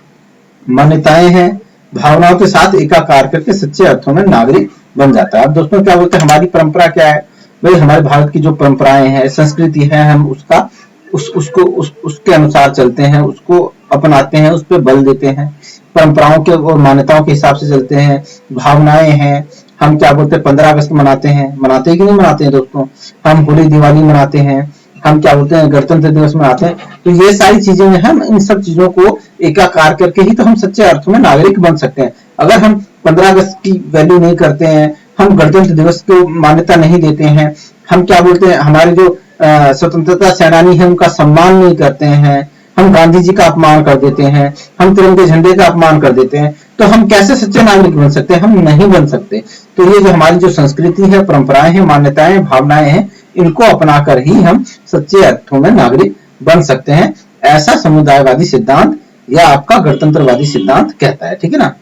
मान्यताएं हैं, भावनाओं के साथ एकाकार करके सच्चे अर्थों में नागरिक बन जाता है। अब दोस्तों क्या बोलते हैं, हमारी परंपरा क्या है भाई, हमारे भारत की जो परंपराएं हैं, संस्कृति है, हम उसका उसके अनुसार चलते हैं, उसको अपनाते हैं, उस पर बल देते हैं, परंपराओं के और मान्यताओं के हिसाब से चलते हैं। भावनाएं हैं, हम क्या बोलते हैं 15 अगस्त मनाते हैं कि नहीं मनाते हैं दोस्तों, हम होली दिवाली मनाते हैं, हम क्या बोलते हैं गणतंत्र दिवस मनाते हैं। तो ये सारी चीजें हैं, हम इन सब चीजों को एकाकार करके ही तो हम सच्चे अर्थों में नागरिक बन सकते हैं। अगर हम 15 अगस्त की वैल्यू नहीं करते हैं, हम गणतंत्र दिवस को मान्यता नहीं देते हैं, हम क्या बोलते हैं हमारे जो स्वतंत्रता सेनानी है उनका सम्मान नहीं करते हैं, हम गांधी जी का अपमान कर देते हैं, हम तिरंगे झंडे का अपमान कर देते हैं, तो हम कैसे सच्चे नागरिक बन सकते हैं, हम नहीं बन सकते। तो ये जो हमारी जो संस्कृति है, परंपराएं हैं, मान्यताएं, भावनाएं हैं, इनको अपनाकर ही हम सच्चे अर्थों में नागरिक बन सकते हैं, ऐसा समुदायवादी सिद्धांत या आपका गणतंत्रवादी सिद्धांत कहता है। ठीक है ना।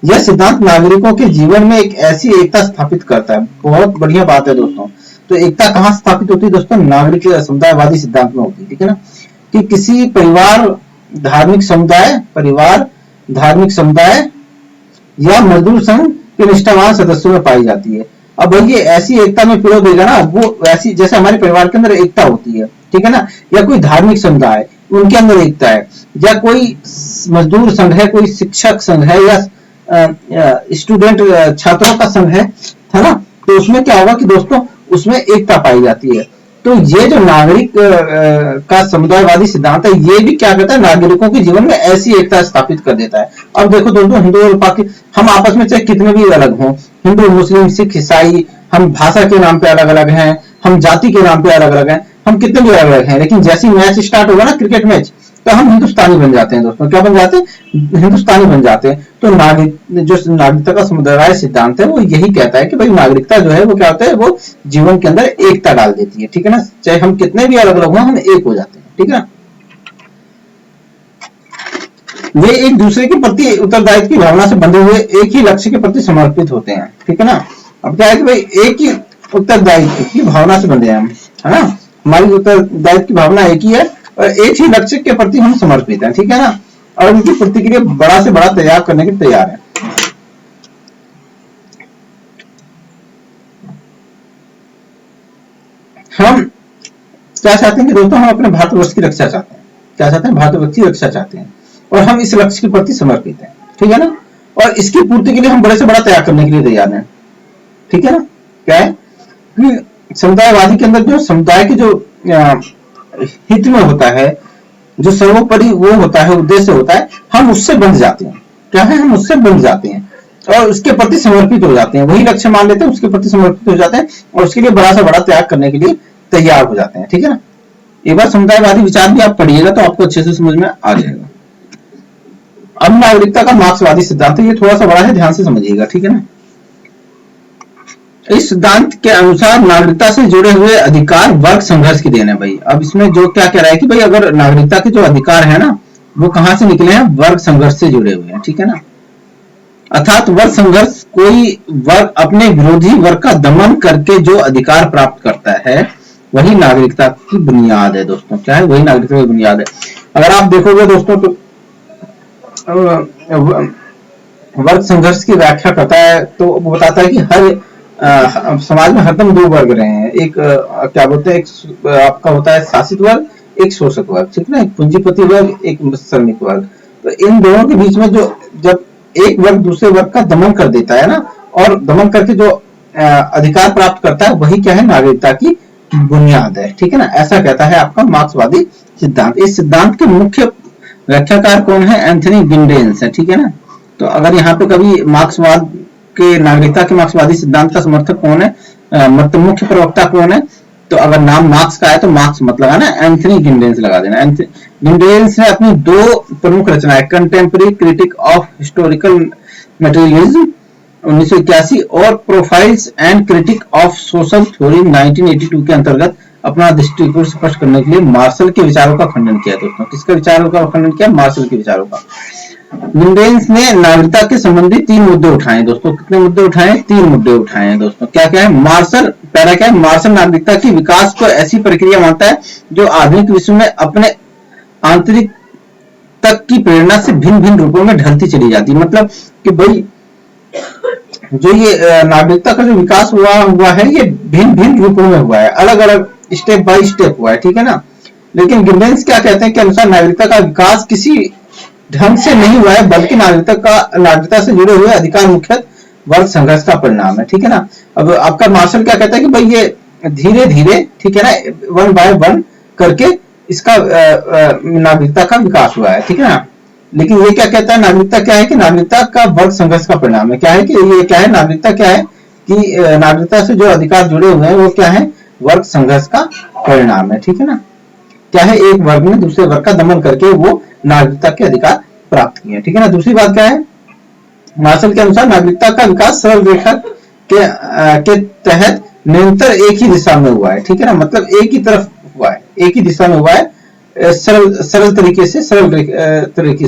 यह सिद्धांत नागरिकों के जीवन में एक ऐसी एकता स्थापित करता है। बहुत बढ़िया बात है दोस्तों। तो एकता कहाँ स्थापित होती है दोस्तों, नागरिक समुदायवादी सिद्धांत में होती है। ठीक है ना। कि किसी धार्मिक समुदाय या मजदूर संघ के निष्ठावान सदस्यों में पाई जाती है। अब भाई ये ऐसी एकता में पिरो देगा ना, वो ऐसी जैसे हमारे परिवार के अंदर एकता होती है, ठीक है ना, या कोई धार्मिक समुदाय उनके अंदर एकता है, या कोई मजदूर संघ है, कोई शिक्षक संघ है, या स्टूडेंट छात्रों का संघ है ना, तो उसमें क्या होगा कि दोस्तों उसमें एकता पाई जाती है। तो ये जो नागरिक का समुदायवादी सिद्धांत है, ये भी क्या करता है, नागरिकों के जीवन में ऐसी एकता स्थापित कर देता है। अब देखो दोस्तों, हिंदू और पाकिस्तान हम आपस में चाहे कितने भी अलग हों, हिंदू मुस्लिम सिख ईसाई, हम भाषा के नाम पे अलग अलग हैं, हम जाति के नाम पे अलग अलग हैं, हम कितने भी अलग अलग हैं, लेकिन जैसे मैच स्टार्ट होगा ना, क्रिकेट मैच, तो हम हिंदुस्तानी बन जाते हैं दोस्तों। क्या बन जाते हैं, हिंदुस्तानी बन जाते हैं। तो नागरिकता का समुदाय सिद्धांत है वो यही कहता है कि भाई नागरिकता जो है वो क्या होता है, वो जीवन के अंदर एकता डाल देती है। ठीक है ना। चाहे हम कितने भी अलग अलग हों, हम एक हो जाते हैं। ठीक है ना। वे एक दूसरे के प्रति उत्तरदायित्व की भावना से बंधे हुए एक ही लक्ष्य के प्रति समर्पित होते हैं। ठीक है ना। अब क्या है कि भाई एक ही उत्तरदायित्व की भावना से बंधे हैं हम, है ना, हमारी उत्तरदायित्व की भावना एक ही है और एक ही लक्ष्य के प्रति हम समर्पित हैं। ठीक है ना। और उनकी पूर्ति के लिए बड़ा से बड़ा त्याग करने के तैयार है। हम क्या चाहते हैं कि दोस्तों, हम अपने भारतवर्ष की रक्षा चाहते हैं। क्या चाहते हैं, भारतवर्ष की रक्षा चाहते हैं, और हम इस लक्ष्य के प्रति समर्पित हैं। ठीक है ना। और इसकी पूर्ति के लिए हम बड़े से बड़ा त्याग करने के लिए तैयार हैं। ठीक है ना। क्या है कि समुदायवादी के अंदर जो समुदाय के जो हित में होता है, जो सर्वोपरि वो होता है, उद्देश्य होता है, हम उससे बंध जाते हैं। क्या है, हम उससे बंध जाते हैं और उसके प्रति समर्पित हो जाते हैं, वही लक्ष्य मान लेते हैं, उसके प्रति समर्पित हो जाते हैं और उसके लिए बड़ा से बड़ा त्याग करने के लिए तैयार हो जाते हैं। ठीक है ना। एक बार समुदायवादी विचार भी आप पढ़िएगा तो आपको अच्छे से समझ में आ जाएगा। अब नागरिकता का मार्क्सवादी सिद्धांत है, ये थोड़ा सा बड़ा है, ध्यान से समझिएगा, ठीक है ना। इस सिद्धांत के अनुसार नागरिकता से जुड़े हुए अधिकार वर्ग संघर्ष की देन है भाई। अब इसमें जो क्या कह रहा है कि भाई अगर नागरिकता के जो अधिकार है ना वो कहां से निकले हैं, वर्ग संघर्ष से जुड़े हुए हैं, ठीक है ना। अर्थात वर्ग संघर्ष, कोई वर्ग अपने विरोधी वर्ग का दमन करके जो अधिकार प्राप्त करता है वही नागरिकता की बुनियाद है दोस्तों। क्या है, वही नागरिकता की बुनियाद है। अगर आप देखोगे दोस्तों तो वर्ग संघर्ष की व्याख्या करता है तो वो बताता है कि हर समाज में हरदम दो वर्ग रहे हैं, एक क्या बोलते हैं, एक आपका होता है शासित वर्ग, एक शोषक वर्ग, ठीक है ना, एक पूंजीपति वर्ग, एक श्रमिक वर्ग। तो इन दोनों के बीच में जो जब एक वर्ग दूसरे वर्ग का दमन कर देता है ना, और दमन करके जो अधिकार प्राप्त करता है वही क्या है, नागरिकता की बुनियाद है, ठीक है ना। ऐसा कहता है आपका मार्क्सवादी सिद्धांत। इस सिद्धांत के मुख्य व्याख्याकार कौन है, एंथनी गिंडेन्स है, ठीक है ना। तो अगर यहाँ पे कभी मार्क्सवाद के नागरिकता के मार्क्सवादी सिद्धांत का समर्थक कौन है, मतलब मुख्य प्रवक्ता कौन है, तो अगर नाम मार्क्स का है तो मार्क्स मत लगाना, एंथनी गिंडेन्स लगा देना। गिंडेन्स ने अपनी दो प्रमुख रचनाएं, contemporary critic of historical materialism 1981 और profiles and critic of social theory 1982 के अंतर्गत अपना दृष्टिकोण स्पष्ट करने के लिए मार्शल के विचारों का खंडन किया दोस्तों। किसके विचारों का खंडन किया, मार्शल के विचारों का। गिंडेन्स ने नागरिकता के संबंधी 3 मुद्दे उठाए दोस्तों। कितने मुद्दे उठाए, 3 मुद्दे उठाए हैं दोस्तों। क्या क्या है, मार्शल, पहला क्या है, मार्शल नागरिकता की विकास को ऐसी प्रक्रिया मानता है जो आधुनिक विश्व में अपने आंतरिक तक की प्रेरणा से भिन्न भिन्न रूपों में ढलती चली जाती है। मतलब कि भाई जो ये नागरिकता का जो विकास हुआ है ये भिन्न भिन्न रूपों में हुआ है, अलग अलग स्टेप बाय स्टेप हुआ है, ठीक है ना। लेकिन गिंडेन्स क्या कहते हैं कि अनुसार नागरिकता का विकास किसी ढंग से नहीं हुआ है, बल्कि नागरिकता से जुड़े हुए अधिकार मुख्यतः वर्ग संघर्ष का परिणाम है, ठीक है ना। अब आपका मार्शल क्या कहता है कि भाई ये धीरे धीरे, ठीक है ना, 1 by 1 करके इसका नागरिकता का विकास हुआ है, ठीक है ना। लेकिन ये क्या कहता है, नागरिकता क्या है कि नागरिकता का वर्ग संघर्ष का परिणाम है। क्या है कि ये क्या है, नागरिकता क्या है कि नागरिकता से जो अधिकार जुड़े हुए हैं वो क्या है, वर्ग संघर्ष का परिणाम है, ठीक है ना। क्या है, एक वर्ग ने दूसरे वर्ग का दमन करके वो नागरिकता के अधिकार प्राप्त किए, ठीक है ना। दूसरी बात क्या है, मार्शल के अनुसार नागरिकता का विकास सरल रेखा के तहत निरंतर एक ही दिशा में हुआ है, ठीक है ना। मतलब एक ही तरफ हुआ है, एक ही दिशा में हुआ है, सरल तरीके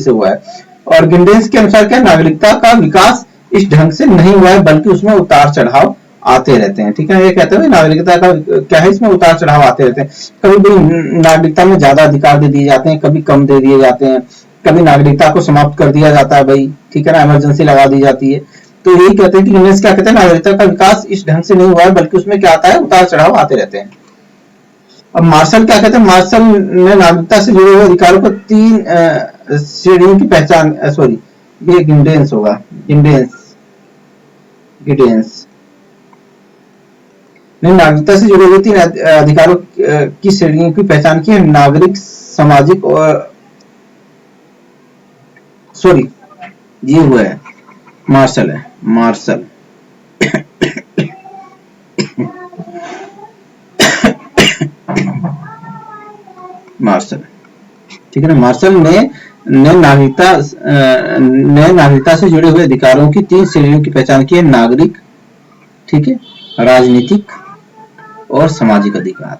से हुआ है। और गिंडेन्स के अनुसार क्या, नागरिकता का विकास इस ढंग से नहीं हुआ है, बल्कि उसमें उतार चढ़ाव आते रहते हैं, ठीक है। ये कहते हैं नागरिकता का क्या है, इसमें उतार चढ़ाव आते रहते हैं। कभी भी नागरिकता में ज्यादा अधिकार दे दिए जाते हैं, कभी कम दे दिए जाते हैं, कभी नागरिकता को समाप्त कर दिया जाता है भाई, ठीक है ना, इमरजेंसी लगा दी जाती है। तो यही कहते हैं कि गिंडेन्स क्या कहते हैं, नागरिकता का विकास इस ढंग से नहीं हुआ है, बल्कि उसमें क्या आता है, उतार चढ़ाव आते रहते हैं। अब मार्शल क्या कहते हैं, मार्शल ने नागरिकता से जुड़े हुए अधिकारों को 3 श्रेणियों की पहचान, सॉरी ये गिंडेन्स होगा, गिंडेन्स ने नागरिकता से जुड़े हुए 3 अधिकारों की श्रेणियों की पहचान की है, नागरिक, सामाजिक और सॉरी ये हुआ है मार्शल है, मार्शल ठीक है ना। मार्शल ने नागरिकता से जुड़े हुए अधिकारों की 3 श्रेणियों की पहचान की है, नागरिक, ठीक है, राजनीतिक और सामाजिक अधिकार,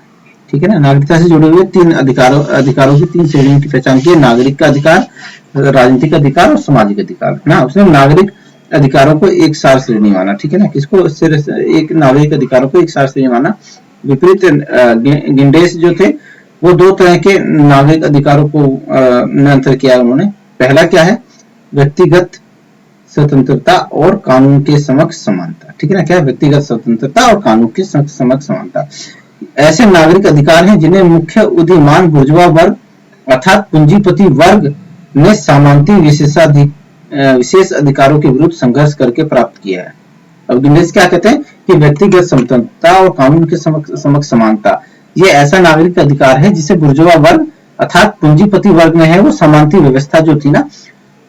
ठीक है ना। नागरिकता से जुड़े हुए 3 अधिकारों की 3 श्रेणियों की पहचान की है, नागरिक का अधिकार, राजनीतिक अधिकार और सामाजिक अधिकार ना। उसने नागरिक अधिकारों को एक सार श्रेणी माना, ठीक है ना। किसको, एक नागरिक अधिकारों को एक सार श्रेणी माना। विपरीत गिंडेन्स जो थे वो 2 तरह के नागरिक अधिकारों को अंतर किया उन्होंने। पहला क्या है, व्यक्तिगत स्वतंत्रता और कानून के समक्ष समानता, ठीक है ना। क्या है, व्यक्तिगत स्वतंत्रता और कानून के समक्ष समानता। ऐसे नागरिक अधिकार हैं जिन्हें मुख्य उदीयमान बुर्जुआ वर्ग अर्थात पूंजीपति वर्ग ने सामंती विशेष अधिकारों के विरुद्ध संघर्ष करके प्राप्त किया है। अब गिंडेन्स क्या कहते हैं कि व्यक्तिगत स्वतंत्रता और कानून के समक्ष समानता ये ऐसा नागरिक अधिकार है जिसे बुर्जुआ वर्ग अर्थात पूंजीपति वर्ग ने है वो समानती व्यवस्था जो थी ना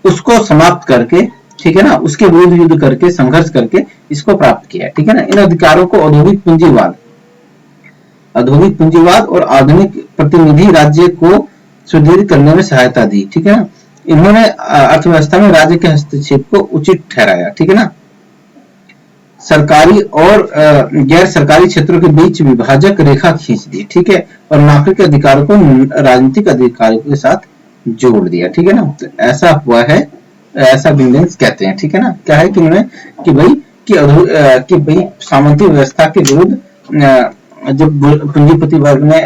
उसको समाप्त करके, ठीक है ना, उसके विरुद्ध युद्ध करके, संघर्ष करके इसको प्राप्त किया, ठीक है ना। इन अधिकारों को औद्योगिक पूंजीवाद और आधुनिक प्रतिनिधि राज्य को सुदृढ़ करने में सहायता दी, ठीक है ना। इन्होंने अर्थव्यवस्था में राज्य के हस्तक्षेप को उचित ठहराया, ठीक है ना। सरकारी और गैर सरकारी क्षेत्रों के बीच विभाजक रेखा खींच दी, ठीक है, और नागरिक अधिकारों को राजनीतिक अधिकारों के साथ जोड़ दिया, ठीक है ना। तो ऐसा हुआ है, ऐसा विंडेंस कहते हैं, ठीक है ना। क्या है कि उन्होंने कि भाई सामंती व्यवस्था के विरुद्ध जब पूंजीपति वर्ग ने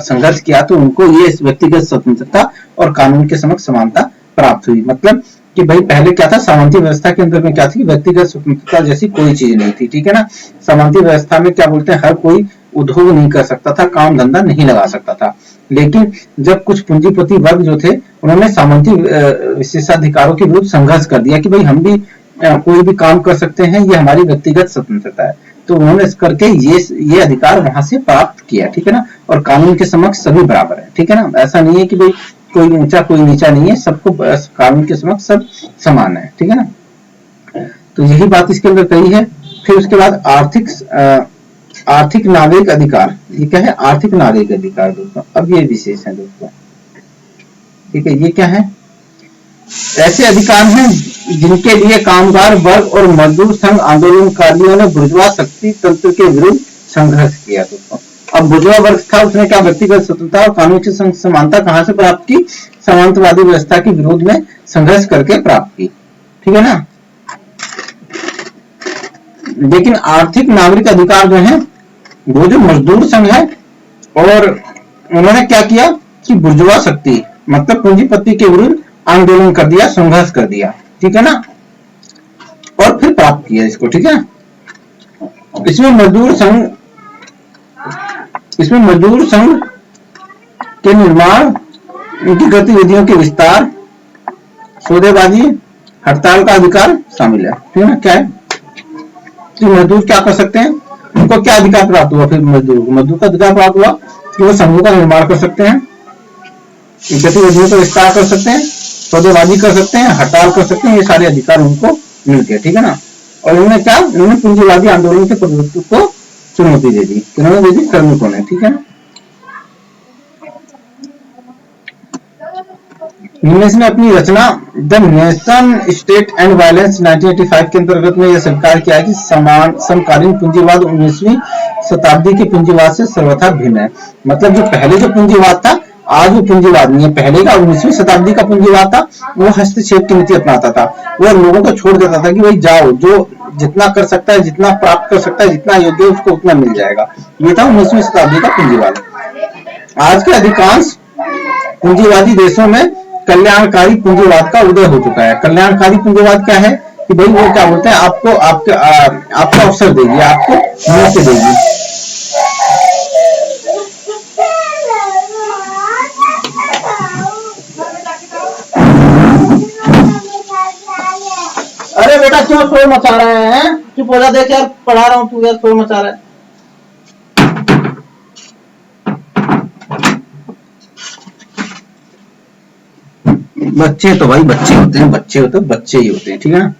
संघर्ष किया तो उनको ये व्यक्तिगत स्वतंत्रता और कानून के समक्ष समानता प्राप्त हुई। मतलब कि भाई पहले क्या था, सामंती व्यवस्था के अंदर में क्या थी, व्यक्तिगत स्वतंत्रता जैसी कोई चीज नहीं थी, ठीक है ना। सामंती व्यवस्था में क्या बोलते हैं, हर कोई उद्योग नहीं कर सकता था, काम धंधा नहीं लगा सकता था। लेकिन जब कुछ पूंजीपति वर्ग जो थे उन्होंने सामंती विशेषाधिकारों के विरुद्ध संघर्ष कर दिया कि भाई हम भी कोई भी काम कर सकते हैं, ये हमारी व्यक्तिगत स्वतंत्रता है, तो उन्होंने इस करके ये अधिकार वहां से प्राप्त किया, ठीक है ना। और कानून के समक्ष सभी बराबर है, ठीक है ना। ऐसा नहीं है कि भाई कोई ऊंचा कोई नीचा नहीं है, सबको कानून के समक्ष सब समान है, ठीक है ना। तो यही बात इसके अंदर कही है। फिर उसके बाद आर्थिक नागरिक अधिकार, ये क्या है, आर्थिक नागरिक अधिकार दोस्तों। अब ये विशेष है दोस्तों, ठीक है। ये क्या है, ऐसे अधिकार हैं जिनके लिए कामगार वर्ग और मजदूर संघ आंदोलनकारियों ने बुर्जुआ शक्ति तंत्र के विरुद्ध संघर्ष किया दोस्तों। अब बुर्जुआ वर्ग था, उसने क्या व्यक्तिगत स्वतंत्रता और कानून की समानता कहां से प्राप्त की, सामंतवादी व्यवस्था के विरोध में संघर्ष करके प्राप्त की, ठीक है ना। लेकिन आर्थिक नागरिक अधिकार जो है वो जो मजदूर संघ है, और उन्होंने क्या किया कि बुर्जुआ शक्ति मतलब पूंजीपति के विरुद्ध आंदोलन कर दिया, संघर्ष कर दिया, ठीक है ना, और फिर प्राप्त किया इसको, ठीक है। इसमें मजदूर संघ के निर्माण, उनकी गतिविधियों के विस्तार, सौदेबाजी, हड़ताल का अधिकार शामिल है, ठीक है ना। क्या है तो मजदूर क्या कर सकते हैं, उनको क्या अधिकार प्राप्त हुआ, फिर मजदूर का अधिकार प्राप्त हुआ कि वो संघों का निर्माण कर सकते हैं, गतिविधियों का विस्तार कर सकते हैं, सौदेबाजी कर सकते हैं, हड़ताल कर सकते हैं, ये सारे अधिकार उनको मिल गए, ठीक है ना। और उन्होंने पूंजीवादी आंदोलन के प्रवृत्ति को चुनौती दे दी, उन्होंने दे दी श्रमिकों ने, ठीक है ना। न्यूनेस ने अपनी रचना the nation state and violence 1985 के अंतर्गत में यह स्वीकार किया कि समकालीन पूंजीवाद 19वीं शताब्दी के पूंजीवाद से सर्वथा भिन्न है। मतलब जो पहले जो पूंजीवाद था, आज वो पूंजीवाद नहीं है। पहले का 19वीं शताब्दी का पूंजीवाद था, वो हस्तक्षेप की नीति अपनाता था, वो लोगों को छोड़ देता था कि भाई जाओ, जो जितना कर सकता है, जितना प्राप्त कर सकता है, जितना योग्य है उसको उतना मिल जाएगा। ये था 19वीं शताब्दी का पूंजीवाद। आज के अधिकांश पूंजीवादी देशों में कल्याणकारी पूंजीवाद का उदय हो चुका है। कल्याणकारी पूंजीवाद क्या है कि भाई वो क्या बोलते हैं, आपको अवसर देगी, आपको मौके देगी। अरे बेटा क्यों शोर मचा रहे हैं, चुप हो जा, देख यार पढ़ा रहा हूँ, तू यार शोर मचा रहा है। बच्चे तो भाई बच्चे होते हैं, बच्चे ही होते हैं, ठीक है ना।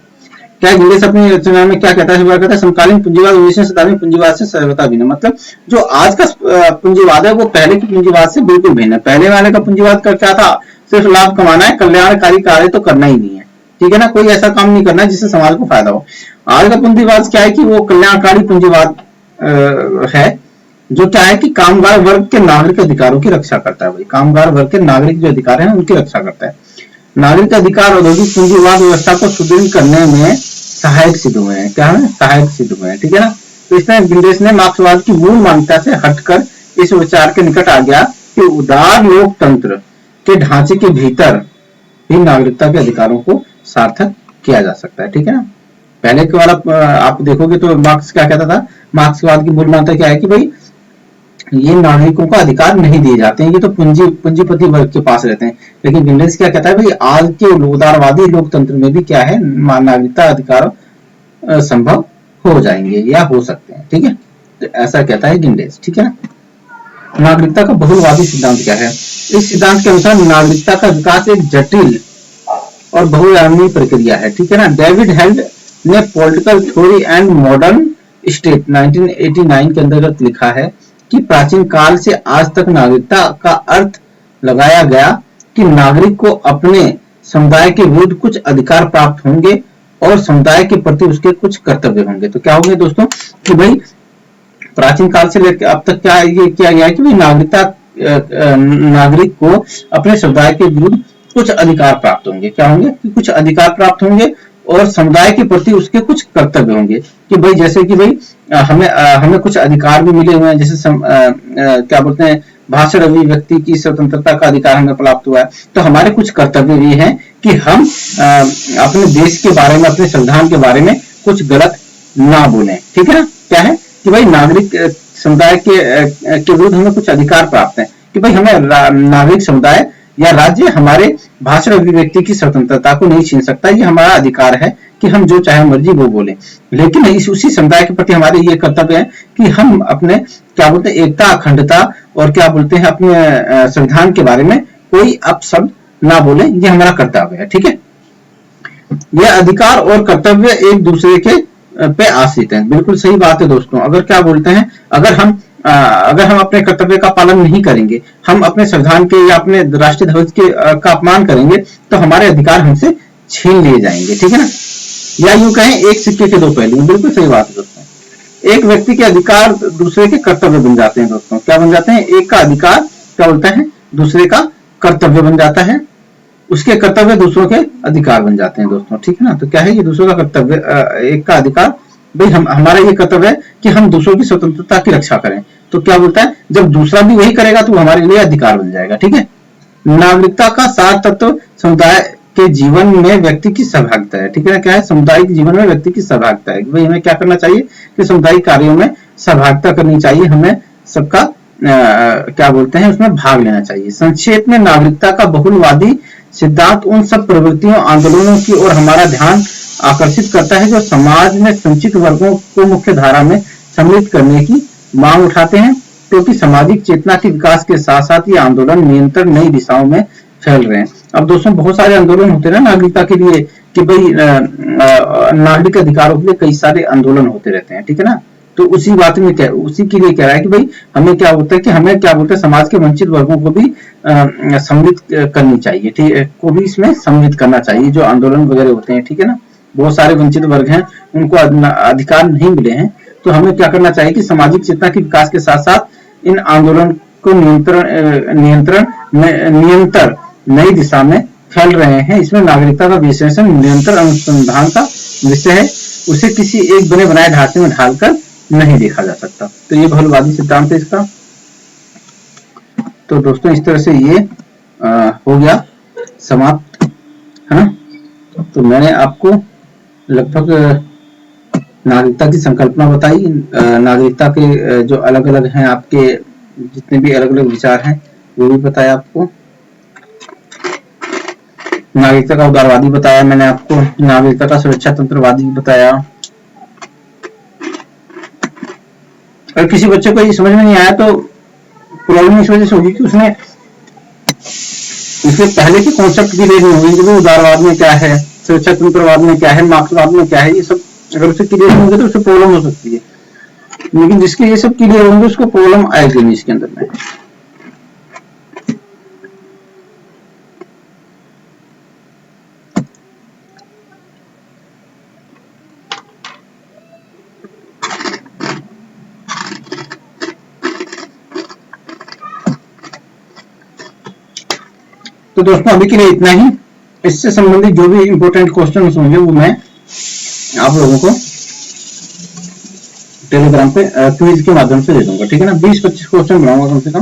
क्या गिलेस अपनी रचना में क्या कहता है, समकालीन पूंजीवाद 19वीं शताब्दी पूंजीवाद से सर्वथा भिन्न। मतलब जो आज का पूंजीवाद है वो पहले के पूंजीवाद से बिल्कुल भिन्न है। पहले वाले का पूंजीवाद का क्या था, सिर्फ लाभ कमाना है, कल्याणकारी कार्य तो करना ही नहीं है, ठीक है ना। कोई ऐसा काम नहीं करना है जिससे समाज को फायदा हो। आज का पूंजीवाद क्या है कि वो कल्याणकारी पूंजीवाद है, जो क्या है कि कामगार वर्ग के नागरिक अधिकारों की रक्षा करता है। भाई कामगार वर्ग के नागरिक जो अधिकार हैं उनकी रक्षा करता है। नागरिक अधिकार औद्योगिक पूंजीवाद व्यवस्था को सुदृढ़ करने में सहायक सिद्ध हुए हैं। क्या है, सहायक सिद्ध हुए हैं, ठीक है ना। तो इसमें गिल्डेस ने मार्क्सवाद की मूल मान्यता से हटकर इस विचार के निकट आ गया कि उदार लोकतंत्र के ढांचे के भीतर भी नागरिकता के अधिकारों को सार्थक किया जा सकता है, ठीक है ना। पहले के वाला आप देखोगे तो मार्क्स क्या कहता था, मार्क्सवाद की मूल मान्यता क्या है कि भाई ये नागरिकों को अधिकार नहीं दिए जाते हैं, ये तो पूंजीपति वर्ग के पास रहते हैं। लेकिन गिल्डेस क्या कहता है, भाई आज के उदारवादी लोकतंत्र में भी क्या है, नागरिकता अधिकार संभव हो जाएंगे या हो सकते हैं, ठीक है। तो ऐसा कहता है गिल्डेस, ठीक है ना। नागरिकता का बहुलवादी सिद्धांत क्या है, इस सिद्धांत के अनुसार नागरिकता का विकास एक जटिल और बहुआयामी प्रक्रिया है, ठीक है ना। डेविड हेल्ड ने political theory and modern state 1989 के अंतर्गत लिखा है कि प्राचीन काल से आज तक नागरिकता का अर्थ लगाया गया कि नागरिक को अपने समुदाय के विरुद्ध कुछ अधिकार प्राप्त होंगे और समुदाय के प्रति उसके कुछ कर्तव्य होंगे। तो क्या होंगे दोस्तों कि भाई प्राचीन काल से लेकर अब तक क्या ये किया गया है कि भाई नागरिक को अपने समुदाय के विरुद्ध कुछ अधिकार प्राप्त होंगे। क्या होंगे कि कुछ अधिकार प्राप्त होंगे और समुदाय के प्रति उसके कुछ कर्तव्य होंगे कि भाई जैसे कि भाई हमें कुछ अधिकार भी मिले हुए हैं, जैसे क्या बोलते हैं भाषण अभिव्यक्ति की स्वतंत्रता का अधिकार हमें प्राप्त हुआ है। तो हमारे कुछ कर्तव्य भी हैं कि हम अपने देश के बारे में, अपने संविधान के बारे में कुछ गलत ना बोलें। ठीक है ना। क्या है कि भाई नागरिक समुदाय के विरुद्ध हमें कुछ अधिकार प्राप्त है कि भाई हमें नागरिक समुदाय या राज्य हमारे भाषण अभिव्यक्ति की स्वतंत्रता को नहीं छीन सकता। ये हमारा अधिकार है कि हम जो चाहे मर्जी वो बोले, लेकिन उसी समुदाय के प्रति हमारे ये कर्तव्य है कि हम अपने क्या बोलते हैं एकता, अखंडता और क्या बोलते हैं अपने संविधान के बारे में कोई अपशब्द ना बोले। ये हमारा कर्तव्य है। ठीक है। यह अधिकार और कर्तव्य एक दूसरे के पे आश्रित हैं। बिल्कुल सही बात है दोस्तों। अगर क्या बोलते हैं अगर हम अपने कर्तव्य का पालन नहीं करेंगे, हम अपने संविधान के या अपने राष्ट्रीय ध्वज के का अपमान करेंगे तो हमारे अधिकार हमसे छीन लिए जाएंगे। ठीक है ना। या यूं कहें एक सिक्के के दो पहलू। बिल्कुल सही बात है दोस्तों। एक व्यक्ति के अधिकार दूसरे के कर्तव्य बन जाते हैं दोस्तों। क्या बन जाते हैं? एक का अधिकार क्या बोलते हैं दूसरे का कर्तव्य बन जाता है, उसके कर्तव्य दूसरों के अधिकार बन जाते हैं दोस्तों। ठीक है ना। तो क्या है ये दूसरों का कर्तव्य, एक का अधिकार भाई हमारा ये कर्तव्य है कि हम दूसरों की स्वतंत्रता की रक्षा करें। तो क्या बोलता है जब दूसरा भी वही करेगा तो हमारे लिए अधिकार बन जाएगा। ठीक है। नागरिकता का सार तत्व समुदाय के जीवन में व्यक्ति की सहभागिता है। ठीक है ना। क्या है? सामुदायिक जीवन में व्यक्ति की सहभागिता है। भाई हमें क्या करना चाहिए कि सामुदायिक कार्यों में सहभागिता करनी चाहिए, हमें सबका क्या बोलते हैं उसमें भाग लेना चाहिए। संक्षेप में नागरिकता का बहुलवादी सिद्धांत उन सब प्रवृत्तियों, आंदोलनों की ओर हमारा ध्यान आकर्षित करता है जो समाज में संचित वर्गों को मुख्य धारा में सम्मिलित करने की मांग उठाते हैं, क्योंकि सामाजिक चेतना के विकास के साथ साथ ये आंदोलन निरंतर नई दिशाओं में फैल रहे हैं। अब दोस्तों बहुत सारे आंदोलन होते हैं ना नागरिकता के लिए कि भाई नागरिक अधिकारों के लिए कई सारे आंदोलन होते रहते हैं। ठीक है ना। तो उसी बात में उसी के लिए कह रहा है कि भाई हमें क्या होता है कि हमें क्या बोलते हैं समाज के वंचित वर्गों को भी सम्मिलित करनी चाहिए। ठीक है, को भी इसमें सम्मिलित करना चाहिए जो आंदोलन वगैरह होते हैं। ठीक है ना। बहुत सारे वंचित वर्ग हैं उनको अधिकार नहीं मिले हैं, तो हमें क्या करना चाहिए कि सामाजिक चेतना के विकास के साथ साथ इन आंदोलन को निरंतर नई दिशा में फैल रहे हैं। इसमें नागरिकता का विश्लेषण निरंतर अनुसंधान का विषय है, उसे किसी एक बने बनाए ढांचे में ढालकर नहीं देखा जा सकता। तो ये बहुलवादी सिद्धांत है इसका। तो दोस्तों इस तरह से ये हो गया समाप्त, है ना। तो मैंने आपको लगभग नागरिकता की संकल्पना बताई, नागरिकता के जो अलग अलग हैं आपके जितने भी अलग अलग विचार हैं वो भी बताया आपको। नागरिकता का उदारवादी बताया मैंने आपको, नागरिकता का सुरक्षा तंत्रवादी बताया। अगर किसी बच्चे को ये समझ में नहीं आया तो प्रॉब्लम इस वजह से होगी कि उसने पहले के कॉन्सेप्ट भी लेनी होगी कि उदारवाद में क्या है, सुरक्षा तंत्रवाद में क्या है, मार्क्सवाद में क्या है। ये सब अगर उसे क्लियर होंगे तो उसे प्रॉब्लम हो सकती है, लेकिन जिसके ये सब क्लियर होंगे उसको प्रॉब्लम आएगी नहीं इसके अंदर में। तो दोस्तों अभी के लिए इतना ही। इससे संबंधित जो भी इंपॉर्टेंट क्वेश्चन होंगे वो मैं आप लोगों को टेलीग्राम पे क्विज के माध्यम से दे दूंगा। ठीक है ना। 20-25 क्वेश्चन बनाऊंगा कम से कम,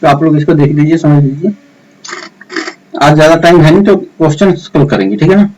तो आप लोग इसको देख लीजिए, समझ लीजिए। आज ज्यादा टाइम है नहीं तो क्वेश्चन कल करेंगे। ठीक है ना।